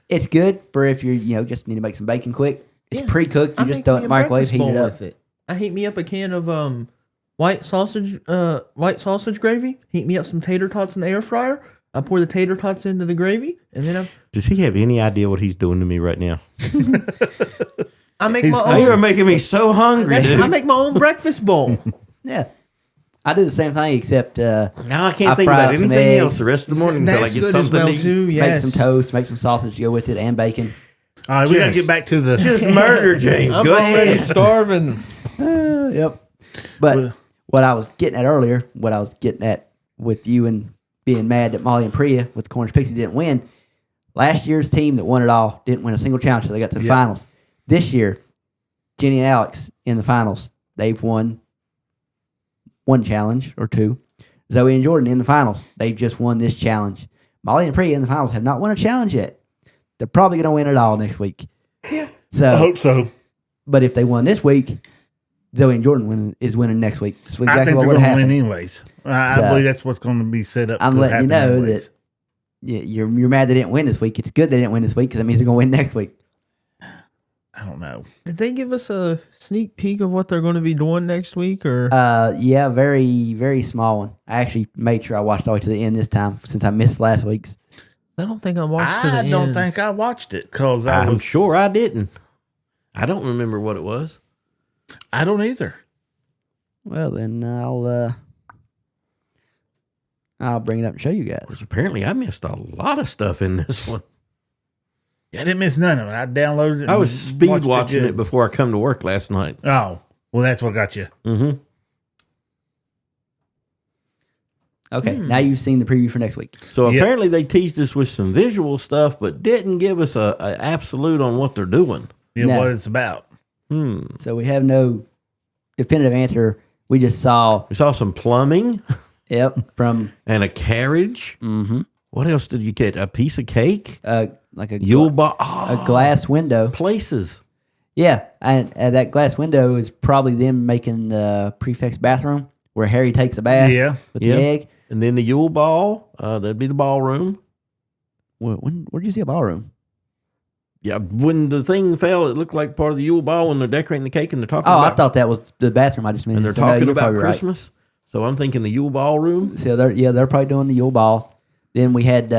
It's good for if you just need to make some bacon quick. It's pre-cooked. You I just make throw it me in the a microwave, breakfast heat it bowl up. with it. I heat me up a can of white sausage gravy. Heat me up some tater tots in the air fryer. I pour the tater tots into the gravy, and then Does he have any idea what he's doing to me right now? I make my Oh, you're own. making me so hungry, dude. I make my own breakfast bowl. Yeah. I do the same thing, except Now I can't I think fry about up some anything eggs. else the rest of the morning until I That's get good as something well to eat. too. Yes. make some toast, make some sausage to go with it, and bacon. All right, we got to Just- get back to the. Just murder, James. I'm Go already ahead. starving. Yep. But what I was getting at earlier, what I was getting at with you and being mad that Molly and Priya with the Cornish Pixies didn't win, last year's team that won it all didn't win a single challenge until they got to the finals. This year, Jenny and Alex in the finals, they've won one challenge or two. Zoe and Jordan in the finals, they've just won this challenge. Molly and Priya in the finals have not won a challenge yet. They're probably going to win it all next week. Yeah. So, I hope so. but if they won this week, Zoe and Jordan is winning next week. That's I exactly think what they're would going to happen. win anyways. I So, believe that's what's going to be set up. I'm to letting you happen know anyways. that you're mad they didn't win this week. It's good they didn't win this week because that means they're going to win next week. I don't know. Did they give us a sneak peek of what they're going to be doing next week? Or Yeah, very, very small one. I actually made sure I watched all the way to the end this time since I missed last week's. I don't think I watched it. I don't think I watched it because I'm sure I didn't. I don't remember what it was. I don't either. Well, then I'll bring it up and show you guys. Because apparently I missed a lot of stuff in this one. I didn't miss none of it. I downloaded it. I was and speed watched watching good. it before I come to work last night. Oh, well, that's what got you. Mm-hmm. Okay, now you've seen the preview for next week. So Yep. apparently they teased us with some visual stuff, but didn't give us a absolute on what they're doing. Yeah, No. what it's about. So we have no definitive answer. We just saw, We saw some plumbing from and a carriage. Mm-hmm. What else did you get? A piece of cake? like a Yule ball? a glass window. Places. Yeah, and that glass window is probably them making the prefect's bathroom where Harry takes a bath Yeah. with Yep. the egg. And then the Yule ball. That'd be the ballroom. Where'd you see a ballroom? Yeah, when the thing fell, it looked like part of the Yule ball when they're decorating the cake and they're talking Oh, I about thought that was the bathroom I just mentioned. and they're So, no, talking you're about probably right. Christmas. So I'm thinking the Yule ball room. So they're probably doing the Yule ball. Then we had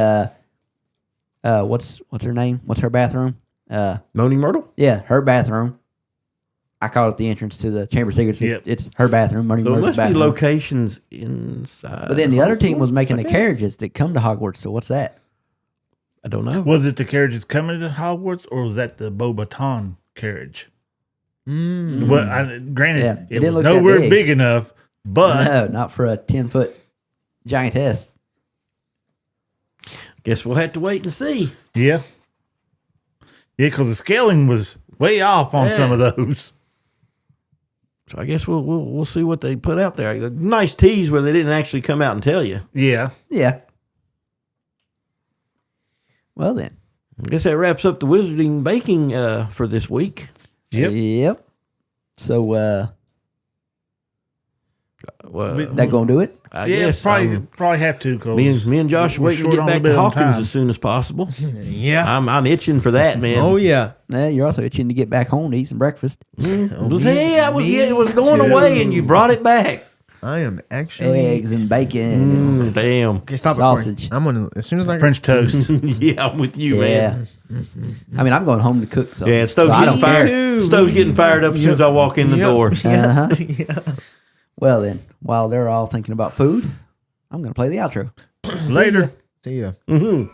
what's her name? What's her bathroom? Moaning Myrtle. Yeah, her bathroom. I call it the entrance to the Chamber of Secrets. Yep. It's her bathroom. Money So it must be bathroom. locations inside. But then the other team was Hogwarts, making I the guess. carriages that come to Hogwarts. So what's that? I don't know. Was it the carriages coming to Hogwarts, or was that the Beaubaton carriage? Well, granted, Yeah, it it didn't was look that nowhere big. big enough, but No, not for a 10-foot giantess. Guess we'll have to wait and see. yeah, because the scaling was way off on some of those. So I guess we'll see what they put out there. Nice tease where they didn't actually come out and tell you. Yeah, Yeah. Well then. I guess that wraps up the wizarding baking for this week. yep. So Well, that gonna do it? I Yeah, guess probably have to. Cause me and Josh are we're waiting to short get on a back bit to on Hawkins time. as soon as possible. Yeah. I'm itching for that, man. Oh yeah. Yeah, you're also itching to get back home to eat some breakfast. It was going too. away, and you brought it back. I am actually. Eggs and bacon. Damn. Okay, stop Sausage. it. Corey. I'm gonna as soon as I French toast. Yeah, I'm with you, Yeah. man. I mean, I'm going home to cook. So Yeah, Stove's so I getting don't care. fired. too. Stove's getting fired up as soon as I walk in the door. Uh-huh. Well then, while they're all thinking about food, I'm going to play the outro. Later. See ya. Mm-hmm.